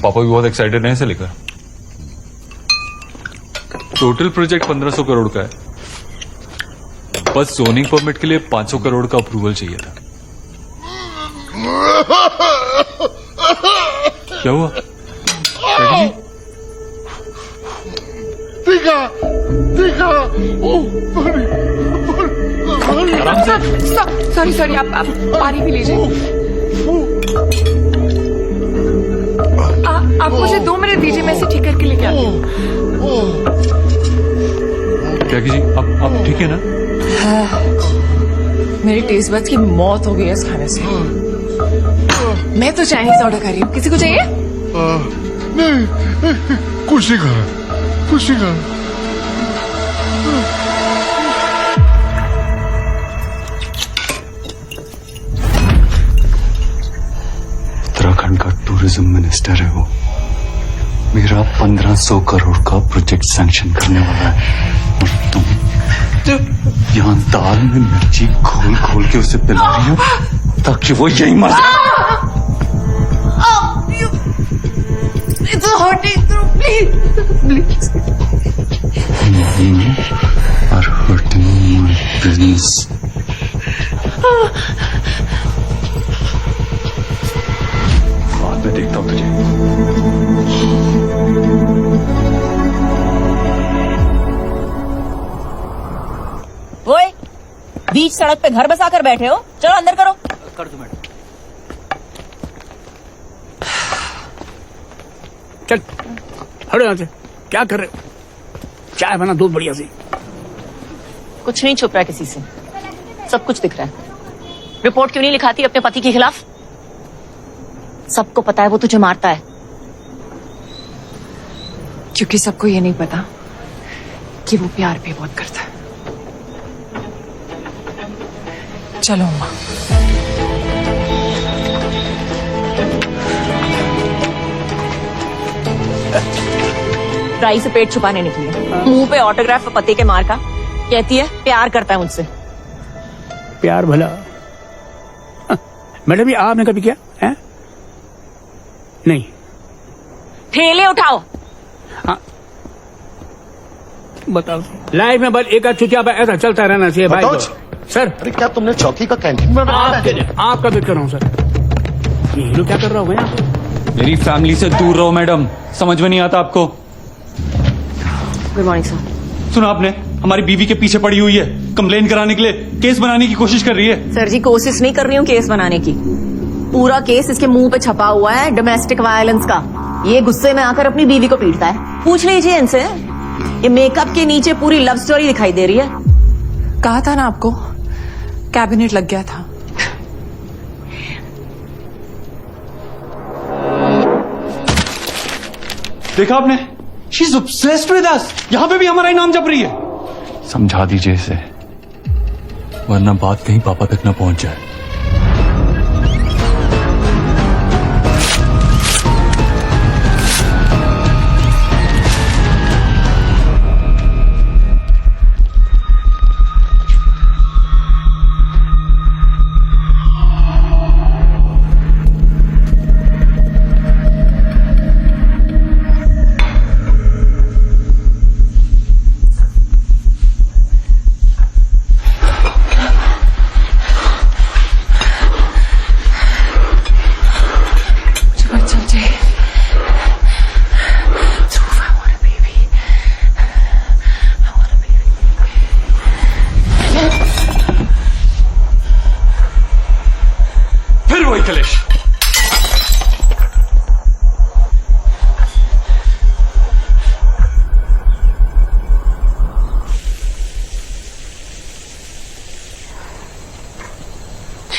पापा भी बहुत एक्साइटेड है इसे लेकर। टोटल प्रोजेक्ट 1500 करोड़ का है, बस जोनिंग परमिट के लिए 500 करोड़ का अप्रूवल चाहिए था। क्या हुआ? त्यागी जी? सॉरी सॉरी, आप पानी पी लीजिए। आप मुझे 2 मिनट दीजिए, मैं इसे ठीक करके लेके आती हूँ। त्यागी जी, आप ठीक है ना? मेरी टेस्ट बड्स की मौत हो गई है इस खाने से। मैं तो चाइनीज ऑर्डर कर रही हूँ, किसी को चाहिए? नहीं, कुछ नहीं खाना, कुछ नहीं खाना। उत्तराखंड का टूरिज्म मिनिस्टर है वो। मेरा 1500 करोड़ का प्रोजेक्ट सैंक्शन करने वाला है और तुम यहाँ दाल में मिर्ची घोल घोल के उसे पिला रही हो ताकि वो यही मर जाए। It's hurting, please. are hurting my business. बाद में देखता हूँ तुझे। ओए, बीच सड़क पे घर बसा कर बैठे हो, चलो अंदर करो। कर दो मैडम। चल हटो यहाँ से, क्या कर रहे हो? चाय बना दो बढ़िया सी। कुछ नहीं छुप रहा है किसी से, सब कुछ दिख रहा है। रिपोर्ट क्यों नहीं लिखाती अपने पति के खिलाफ? सबको पता है वो तुझे मारता है। क्योंकि सबको ये नहीं पता कि वो प्यार भी बहुत करता है। चलो अम्मा। ट्राई से पेट छुपाने निकली है, मुंह पे ऑटोग्राफ पति के मार का, कहती है प्यार करता है मुझसे। प्यार भला? मैडम ये आपने कभी किया है? नहीं। ठेले उठाओ। हाँ बताओ, लाइफ में बस एक चुतिया ऐसा चलता रहना चाहिए भाई। सर अरे क्या तुमने चौकी का कैंटीन में आपका वेट कर रहा हूँ सर। ये हीरो क्या कर रहा हूँ यहाँ? मेरी फैमिली से दूर रहो मैडम, समझ में नहीं आता आपको? Good morning sir. सुना आपने, हमारी बीवी के पीछे पड़ी हुई है, कंप्लेन कराने के लिए केस बनाने की कोशिश कर रही है। सर जी कोशिश नहीं कर रही हूँ केस बनाने की, पूरा केस इसके मुंह पे छपा हुआ है डोमेस्टिक वायलेंस का। ये गुस्से में आकर अपनी बीवी को पीटता है। पूछ लीजिए इनसे, ये मेकअप के नीचे पूरी लव स्टोरी दिखाई दे रही है। कहा था ना आपको, कैबिनेट लग गया था। देखा आपने, she is obsessed with us. यहाँ पे भी हमारा ही नाम जप रही है। समझा दीजिए इसे, वरना बात कहीं पापा तक न पहुंच जाए।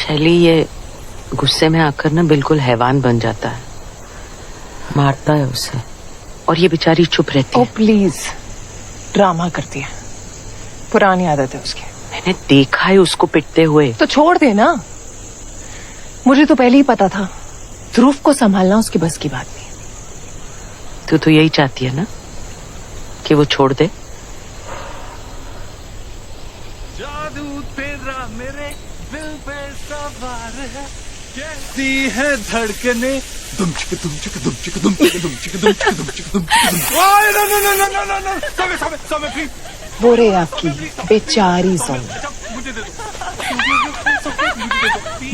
शैली ये गुस्से में आकर ना बिल्कुल हैवान बन जाता है, मारता है उसे, और ये बेचारी चुप रहती है। प्लीज, ड्रामा करती है, पुरानी आदत है उसकी। मैंने देखा है उसको पिटते हुए। तो छोड़ दे ना, मुझे तो पहले ही पता था ध्रुव को संभालना उसकी बस की बात नहीं। तू तो यही चाहती है ना कि वो छोड़ दे। जादू तेरा मेरे दिल पे सवार है, कैसी है धड़कने, दुम चिक दुम चिक दुम चिक दुम चिक दुम चिक दुम चिक दुम चिक दुम चिक। ओए no no no no no no, समय प्लीज। वो रे आपकी बेचारी सोनिया। मुझे दे दो,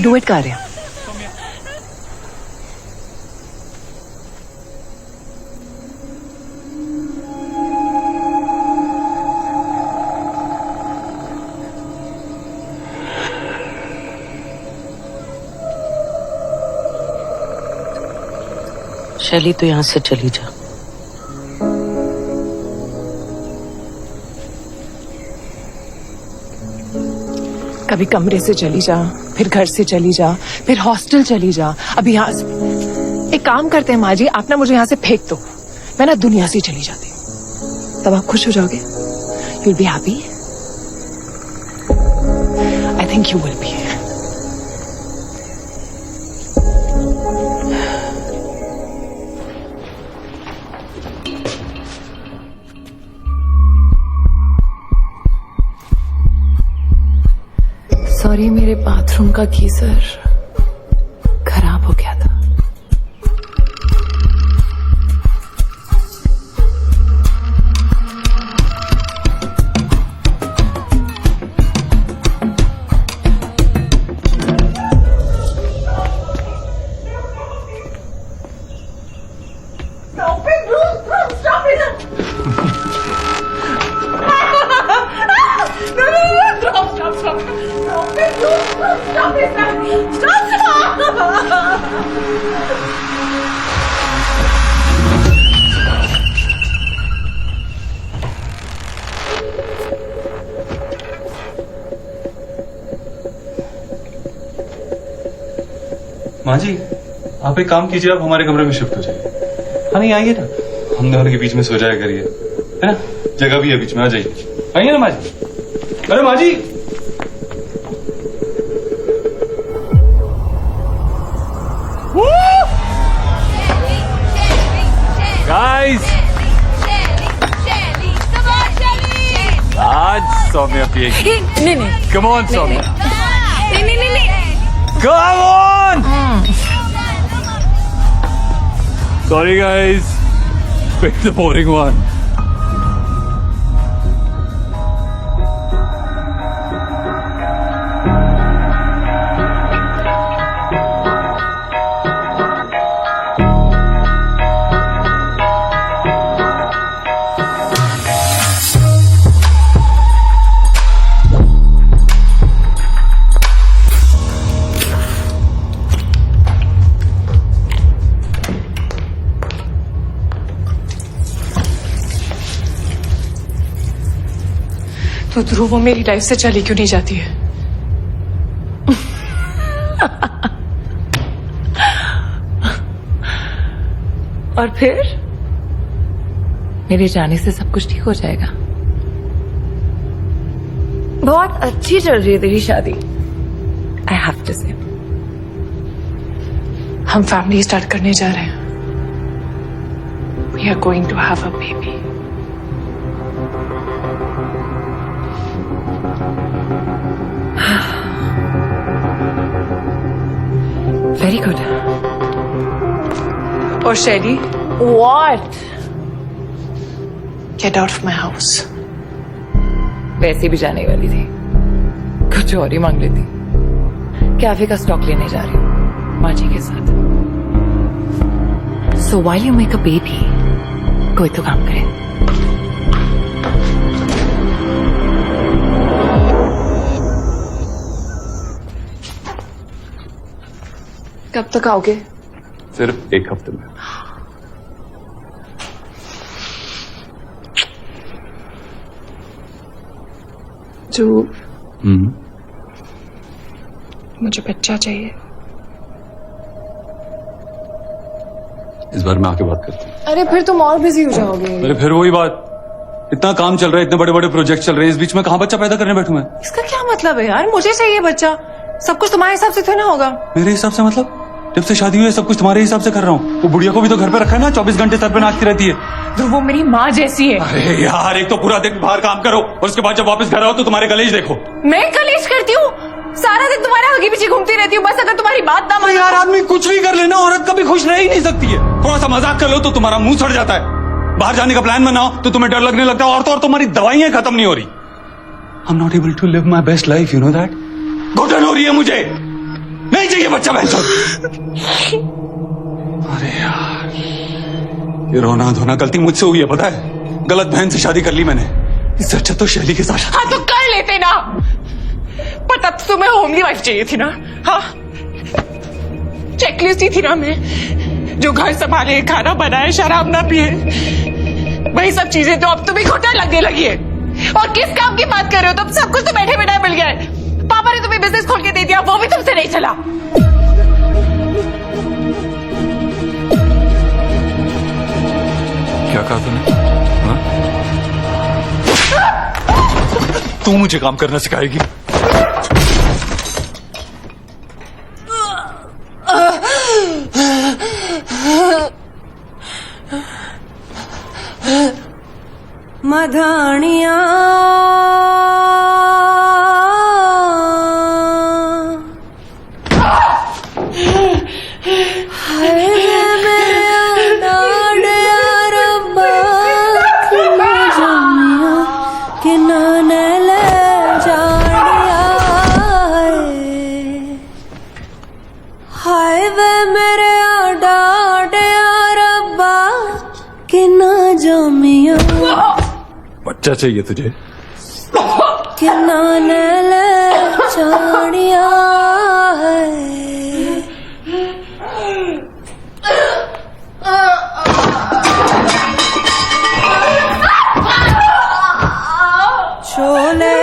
डुएट कर रहे हैं। शैली तो यहां से चली जा। कभी कमरे से चली जा, फिर घर से चली जा, फिर हॉस्टल चली जा। अभी यहाँ एक काम करते हैं माँ जी, आप ना मुझे यहाँ से फेंक दो, मैं ना दुनिया से चली जाती हूँ, तब आप खुश हो जाओगे। You will be happy. I think you will be. Sorry, मेरे बाथरूम का गीजर खराब हो गया था। माँ जी, आप एक काम कीजिए, आप हमारे कमरे में शिफ्ट हो जाइए। हाँ नहीं, आइए ना, हम दोनों के बीच में सो जाया करिए, है ना, जगह भी है बीच में, आ जाइए। आइए ना माँ जी। अरे माँ जी, गाइस, आज सौम्या पिएगी। नहीं, कम ऑन सौम्या, नहीं। Come on. Sorry guys, pick the boring one. तो ध्रुव, वो मेरी लाइफ से चली क्यों नहीं जाती है? और फिर मेरे जाने से सब कुछ ठीक हो जाएगा। बहुत अच्छी चल रही है तेरी शादी, आई हैव टू से। हम फैमिली स्टार्ट करने जा रहे हैं। We are going to have a baby. Very good. और शैली? What? Get out of my house. वैसे भी जाने वाली थी, कुछ और ही मांग लेती। कैफे का स्टॉक लेने जा रही हूँ माँ जी के साथ। So while you make a baby, कोई तो काम करे। कब तक आओगे? सिर्फ एक हफ्ते में। जो मुझे बच्चा चाहिए। इस बार मैं आके बात करता हूँ। अरे फिर तुम और बिजी हो जाओगे। अरे फिर वही बात, इतना काम चल रहा है, इतने बड़े बड़े प्रोजेक्ट चल रहे हैं, इस बीच में कहाँ बच्चा पैदा करने बैठूं मैं? इसका क्या मतलब है यार? मुझे चाहिए बच्चा। सब कुछ तुम्हारे हिसाब से थोड़ा ना होगा। मेरे हिसाब से मतलब? जब से शादी हुई है सब कुछ तुम्हारे हिसाब से कर रहा हूँ। वो बुढ़िया को भी तो घर पे रखा है ना, 24 घंटे सर पे नाचती रहती है। तो वो मेरी माँ जैसी है। अरे यार, एक तो पूरा दिन बाहर काम करो और उसके बाद जब वापस घर आओ तो तुम्हारे कलेज देखो। मैं कलेश करती हूँ? सारा दिन तुम्हारे आगे पीछे घूमती रहती हूँ, बस अगर तुम्हारी बात ना मानो। यार आदमी कुछ भी कर लेना, औरत कभी खुश रह ही नहीं सकती है। थोड़ा सा मजाक कर लो तो तुम्हारा मुंह सड़ जाता है। बाहर जाने का प्लान बनाओ तो तुम्हें डर लगने लगता है, और तो और तुम्हारी दवाइयां खत्म नहीं हो रही। I am not able to live my best life, you know that. घुटन हो रही है मुझे, नहीं चाहिए बच्चा बहन। अरे यार, ये रोना धोना गलती मुझसे हुई है, पता है? गलत बहन से शादी कर ली मैंने। इससे अच्छा तो शैली के साथ। हाँ तो कर लेते ना, पर तब तो तुम्हें होमली वाइफ चाहिए थी ना। हाँ, चेकलिस्ट ही थी ना मैं, जो घर संभाले, खाना बनाए, शराब ना पिए, वही सब चीजें तो अब तुम्हें घुटन लगने लगी है। और किस काम की बात कर रहे हो तुम? सब कुछ तो बैठे बैठे मिल गया है। पापा ने तुम्हें बिजनेस खोल के दे दिया, वो भी तुमसे नहीं चला। क्या कहा तूने? तू मुझे काम करना सिखाएगी? मधानिया बच्चा चाहिए तुझे? कितना चाड़िया छोले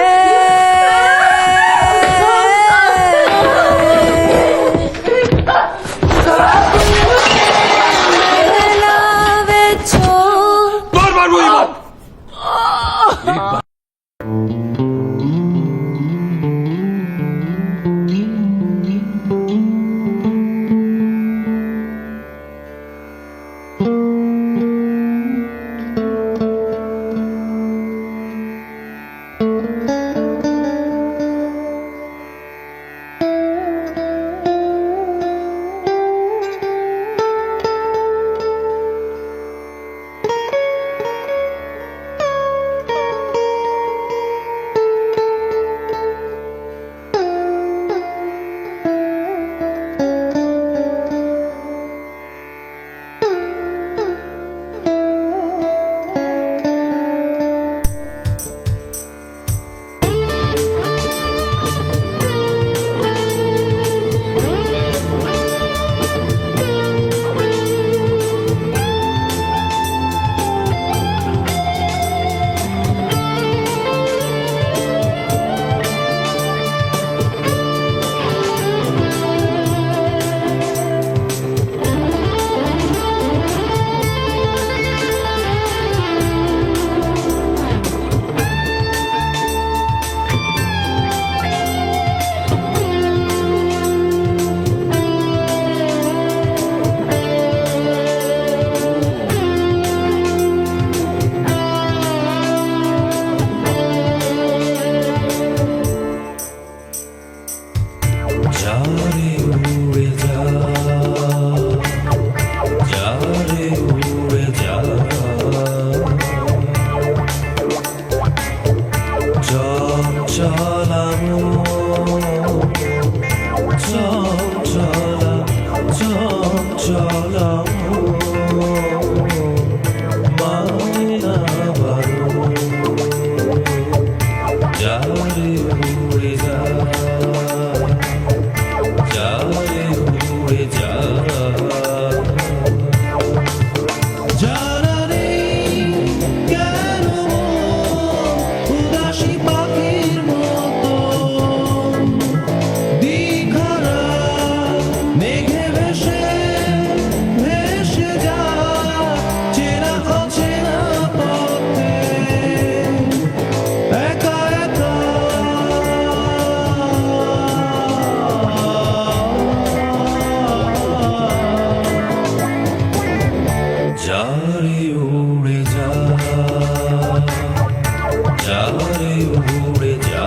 উড়ে যা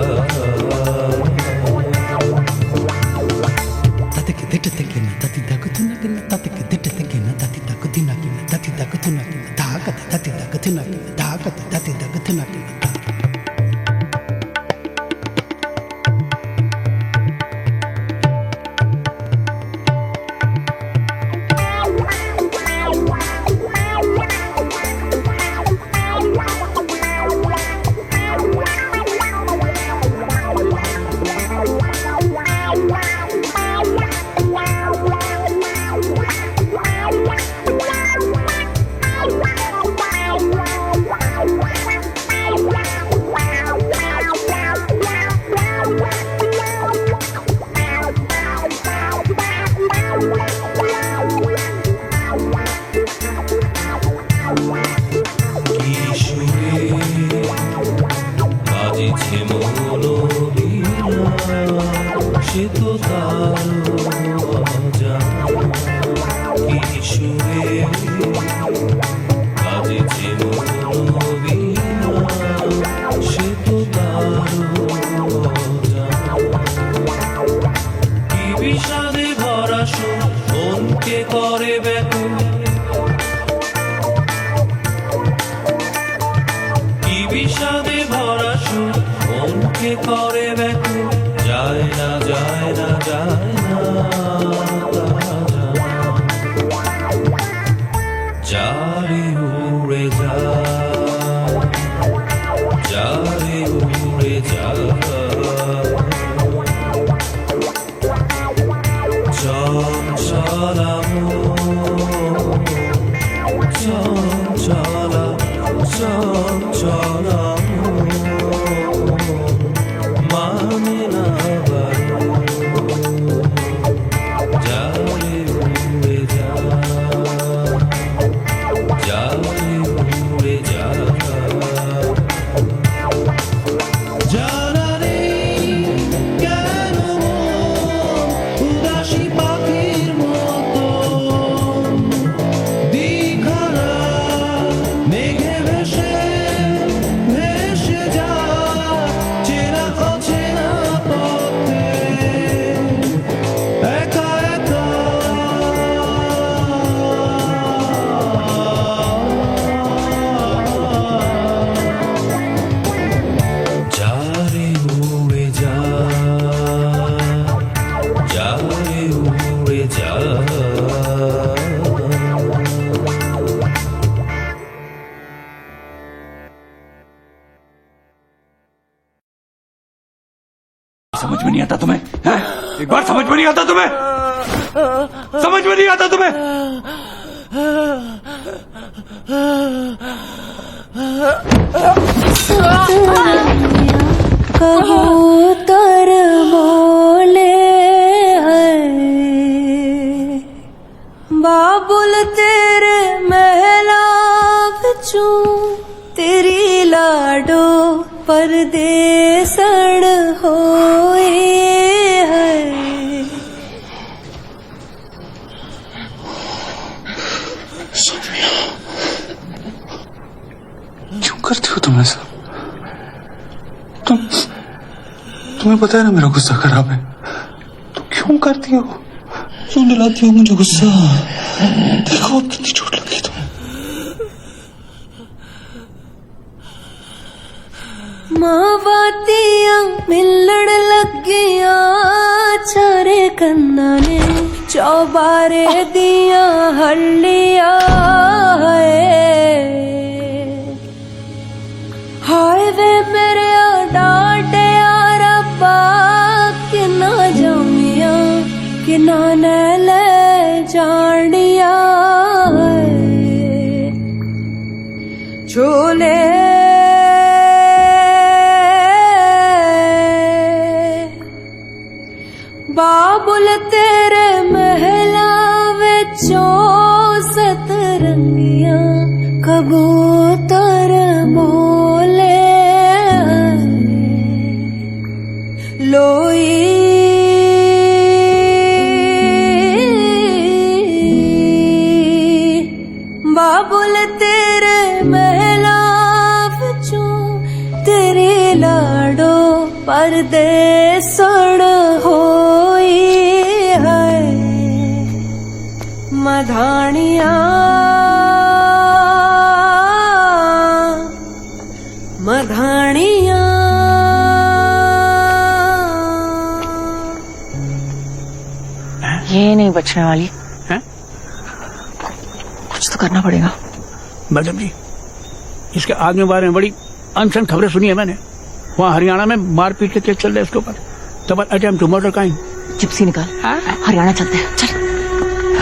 সে তো তার কিশোরে বাজেছে মনোবীণা সে তো তার কি বিষাদে ভরা মনকে করে ব্যাকুল কি বিষাদে ভরা মনকে করে ব্যাকুল যায় না যায় না যায় না যারে উড়ে যা যারে উড়ে যা চঞ্চলা চঞ্চলা চঞ্চলা মানে না যারে উড়ে যা যারে উড়ে যা জানা নেই কেন উদাসী পাখির মতো দিঘারা মেঘে ভেসে ভেসে যা চেনা অচেনা পথে একা একা যারে উড়ে যা যারে উড়ে যা समझ में नहीं आता तुम्हें हैं? एक बार समझ में नहीं आता तुम्हें समझ में नहीं आता तुम्हें कबूतर बोले हैं बाबुल तेरे महला बिचू तेरी लाडो परदेसण होए है क्यों करती हो तुम ऐसा तुम्हें पता है ना मेरा गुस्सा खराब है तो क्यों करती हो क्यों दिलाती हो मुझे गुस्सा देखो अब कितनी चोट लगी तुम्हें मावातियां मिलड़ लगिया चारे कन्ना ने चौबारे दिया हल्लिया हाय वे मेरे डांटे रब्बा कि ना जामिया कि ना ले जानिया झोले बाबुल तेरे महला विचों सतरंगियां कबूतर बोले लोई बाबुल तेरे महला विचों तेरी ला प्यार दे सड़ होई है मधानिया मधानिया ये नहीं बचने वाली हैं? कुछ तो करना पड़ेगा। मैडम जी, इसके आगे बारे में बड़ी अनसन खबरें सुनी है मैंने। वहाँ हरियाणा में मारपीट के केस चल रहे हैं उसके ऊपर। तब attempt to murder kind. Gypsy निकाल, हरियाणा चलते हैं, चल।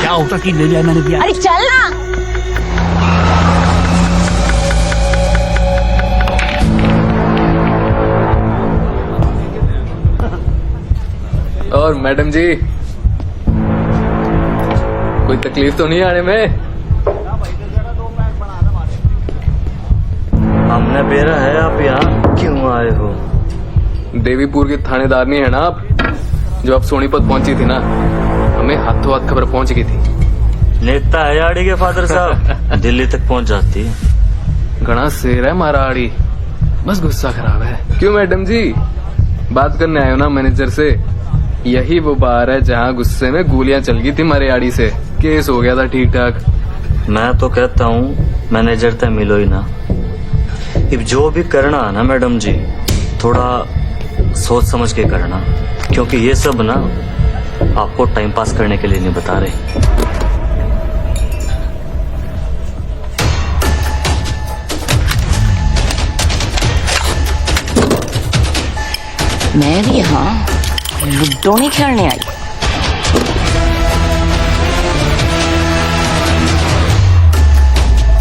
क्या होता कि ले लिया मैंने दिया। अरे चल ना। और मैडम जी, कोई तकलीफ तो नहीं आने में? हमने बेरा है, आप यहाँ क्यों आए हो? देवीपुर की थानेदारनी है ना आप, जो अब सोनीपत पहुंची थी ना, हमें हाथों हाथ खबर पहुंच गई थी। नेता है आड़ी के फादर साहब, दिल्ली तक पहुंच जाती है। घना शेर है मारा आड़ी, बस गुस्सा खराब है। क्यों मैडम जी, बात करने आए हो ना मैनेजर से? यही वो बार है जहाँ गुस्से में गोलियां चल गई थी मारे आड़ी से, केस हो गया था ठीक ठाक। मैं तो कहता हूँ मैनेजर तक मिलो ही ना। अब जो भी करना है ना मैडम जी, थोड़ा सोच समझ के करना, क्योंकि ये सब ना आपको टाइम पास करने के लिए नहीं बता रहे। मैं भी यहाँ लूडो नहीं खेलने आई।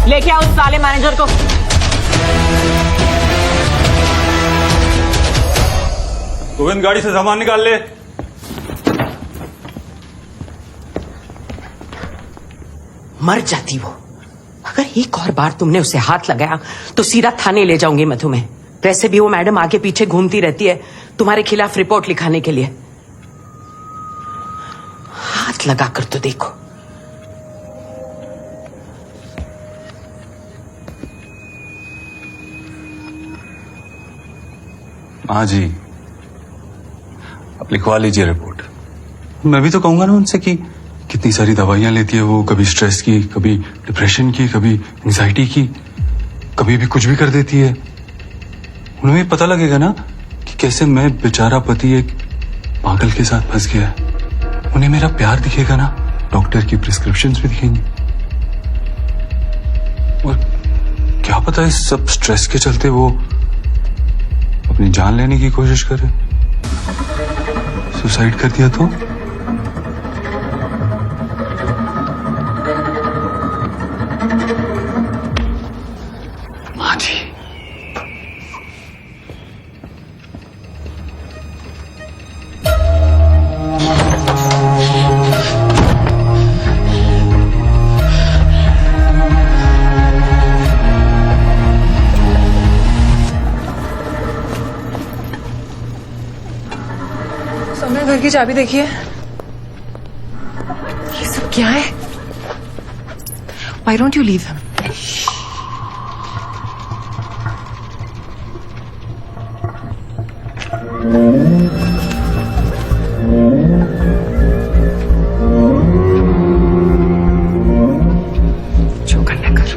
लेके आओ उस साले मैनेजर को। गोविंद, गाड़ी से सामान निकाल ले। मर जाती वो। अगर एक और बार तुमने उसे हाथ लगाया तो सीधा थाने ले जाऊंगी मैं तुम्हें। वैसे भी वो मैडम आगे पीछे घूमती रहती है तुम्हारे खिलाफ रिपोर्ट लिखाने के लिए। हाथ लगा कर तो देखो। हाँ जी, आप लिखवा लीजिए रिपोर्ट। मैं भी तो कहूंगा ना उनसे कि कितनी सारी दवाइयां लेती है वो, कभी स्ट्रेस की, कभी डिप्रेशन की, कभी एंजाइटी की, कभी भी कुछ भी कर देती है। उन्हें भी पता लगेगा ना कि कैसे मैं बेचारा पति एक पागल के साथ फंस गया है। उन्हें मेरा प्यार दिखेगा ना, डॉक्टर की प्रिस्क्रिप्शंस भी दिखेंगी। और क्या पता इस सब स्ट्रेस के चलते वो अपनी जान लेने की कोशिश करे, सुसाइड कर दिया तो? हाँ जी। सौम्या, घर की चाबी देखिए। ये सब क्या है? Why don't you leave him? जो करना कर।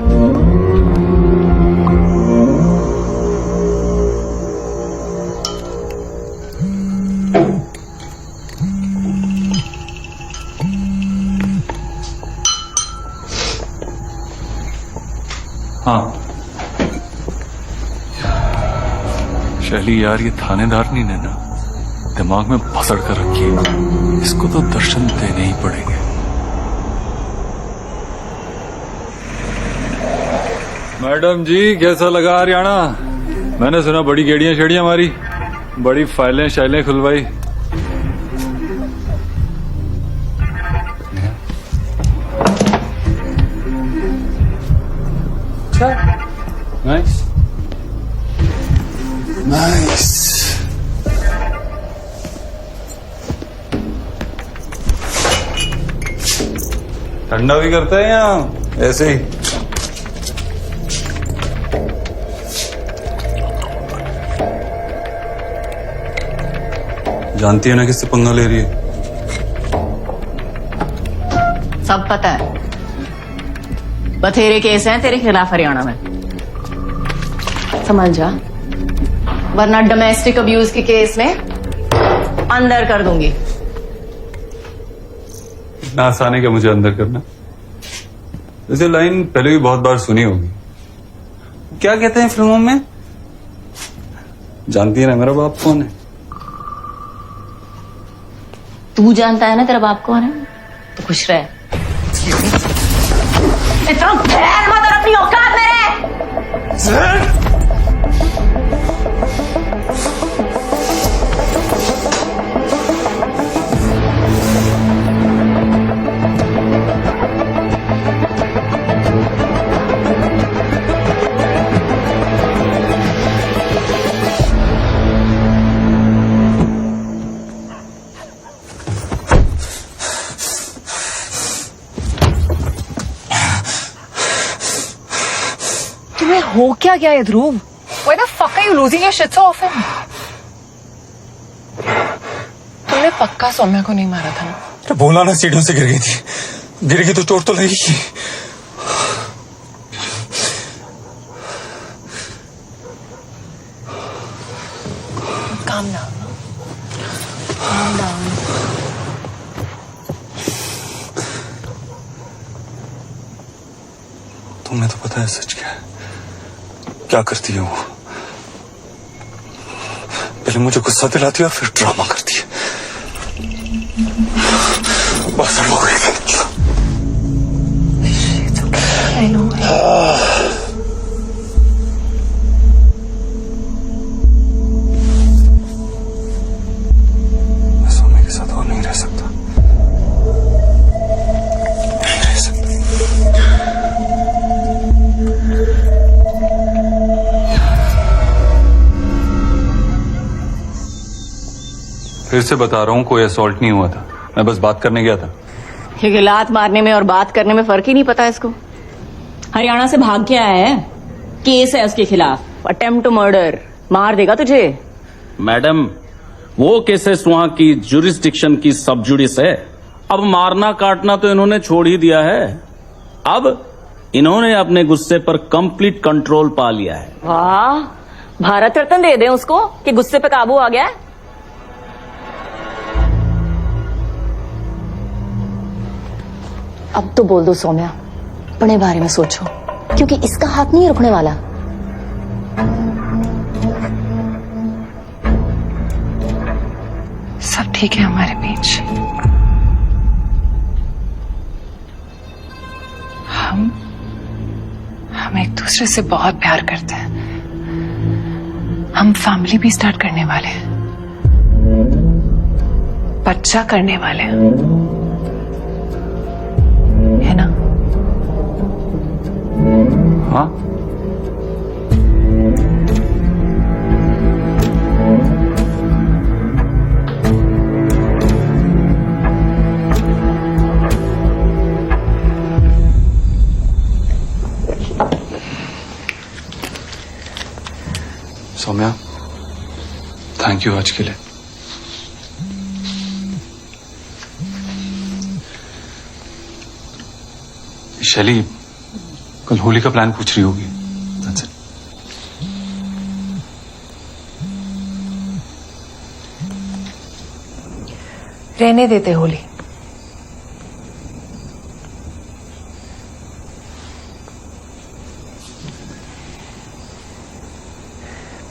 हाँ शैली यार, ये थानेदारनी ने ना दिमाग में भसड़ कर रखी है। इसको तो दर्शन देने ही पड़ेंगे। मैडम जी, कैसा लगा हरियाणा? मैंने सुना बड़ी गेड़ियां शेड़ियां मारी, बड़ी फाइलें शाइलें खुलवाई। Nice nice. ठंडा भी करता है यहाँ ऐसे ही? जानती है ना किससे पंगा ले रही है? सब पता है। बथेरे केस हैं तेरे खिलाफ हरियाणा में, समझ जा, वरना डोमेस्टिक अब्यूज के केस में अंदर कर दूंगी। इतना आसान है क्या मुझे अंदर करना? वैसे लाइन पहले भी बहुत बार सुनी होगी। क्या कहते हैं फिल्मों में? जानती है ना मेरा बाप कौन है? तू जानता है ना तेरा बाप कौन है, तो खुश रहे। इतना गैर मत और अपनी औकात में रह। तुम्हें हो क्या गया है ध्रुव? Why the fuck are you losing your shit so often? तुमने पक्का सौम्या को नहीं मारा था ना? अरे बोला ना, सीढ़ियों से गिर गई थी। गिर गई तो चोट तो लगेगी। Calm down. Calm down. तुम्हें तो पता है सच क्या करती है वो? पहले मुझे गुस्सा दिलाती है और फिर ड्रामा करती है। बस हो गई। मैं सौम्या के साथ और नहीं रह सकता। नहीं रह सकता। फिर से बता रहा हूँ, कोई असॉल्ट नहीं हुआ था। मैं बस बात करने गया था। क्योंकि लात मारने में और बात करने में फर्क ही नहीं पता इसको। हरियाणा से भाग के आया है, केस है उसके खिलाफ, अटेम्प्ट टू मर्डर। मार देगा तुझे। मैडम, वो केसेस वहां की जुरिस्डिक्शन की सब जुडिस है। अब मारना काटना तो इन्होंने छोड़ ही दिया है। अब इन्होंने अपने गुस्से पर कंप्लीट कंट्रोल पा लिया है। वाह, भारत रत्न दे दें उसको कि गुस्से पे काबू आ गया है। अब तो बोल दो सौम्या, अपने बारे में सोचो, क्योंकि इसका हाथ नहीं रुकने वाला। सब ठीक है हमारे बीच। हम एक दूसरे से बहुत प्यार करते हैं। हम फैमिली भी स्टार्ट करने वाले हैं, बच्चा करने वाले हैं, है ना? हाँ, सौम्या, थैंक यू आज के लिए। शैली कल होली का प्लान पूछ रही होगी। That's it. रहने देते होली।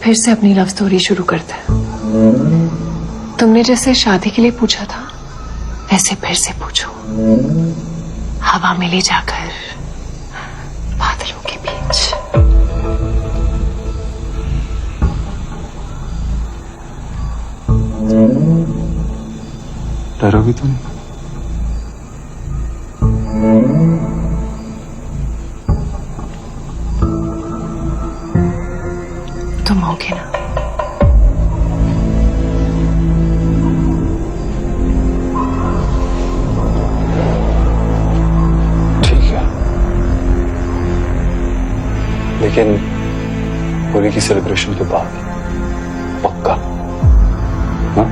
फिर से अपनी लव स्टोरी शुरू करते हैं। तुमने जैसे शादी के लिए पूछा था, ऐसे फिर से पूछो। हवा में ले जाकर बादलों के बीच। डरोगी तुम? तुम होगे ना? लेकिन होली की सेलिब्रेशन के बाद पक्का। हाँ?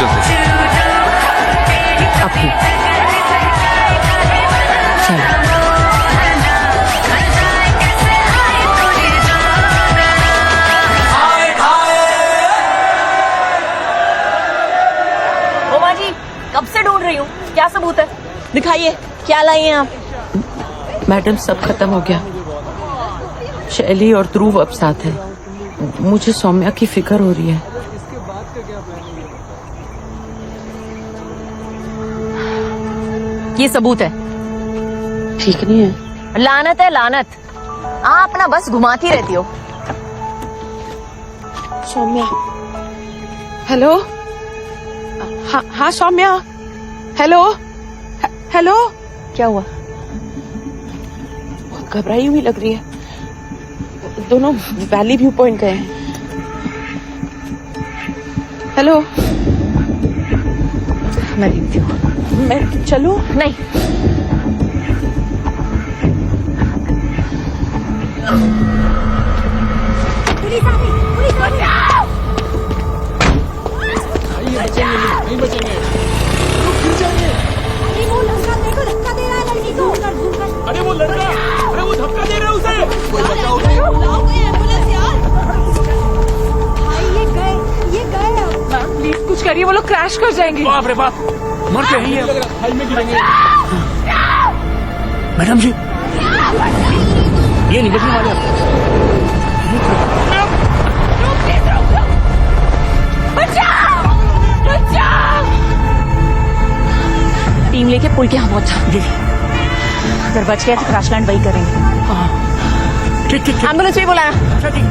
चलते हैं। अभी चलो। ओमा जी कब से ढूंढ रही हूँ, क्या सबूत है? दिखाइए क्या लाई हैं आप? मैडम सब खत्म हो गया। शैली और ध्रुव अब साथ है। मुझे सौम्या की फिक्र हो रही है। ये सबूत है। ठीक नहीं है। लानत है लानत। आप अपना बस घुमाती रहती हो। सौम्या, हेलो। हाँ हाँ सौम्या, हेलो हेलो। क्या हुआ? बहुत घबराई हुई लग रही है। दोनों वैली व्यू पॉइंट गए हैं। हेलो। मैं देखती हूँ। मैं चलूं? नहीं। पुलिस आ गई, पुलिस आ गई। नहीं बचेंगे। अरे वो लड़का देखो, धक्का दे रहा है लड़की को। अरे वो लड़का, अरे वो धक्का दे रहा है उसे। एम्बुलेंस यार। भाई ये गए अब। मैम प्लीज कुछ करिए, वो लोग क्रैश कर जाएंगे। बाप रे बाप, मर के ही है। खाई में गिरेंगे। मैडम जी, ये नहीं बचने वाले। टीम लेके पुल के यहाँ पहुंचा। अगर बच गया तो क्रैश लैंड वही करेंगे। ठीक ठीक। एम्बुलेंस भी बुलाया। अच्छा ठीक।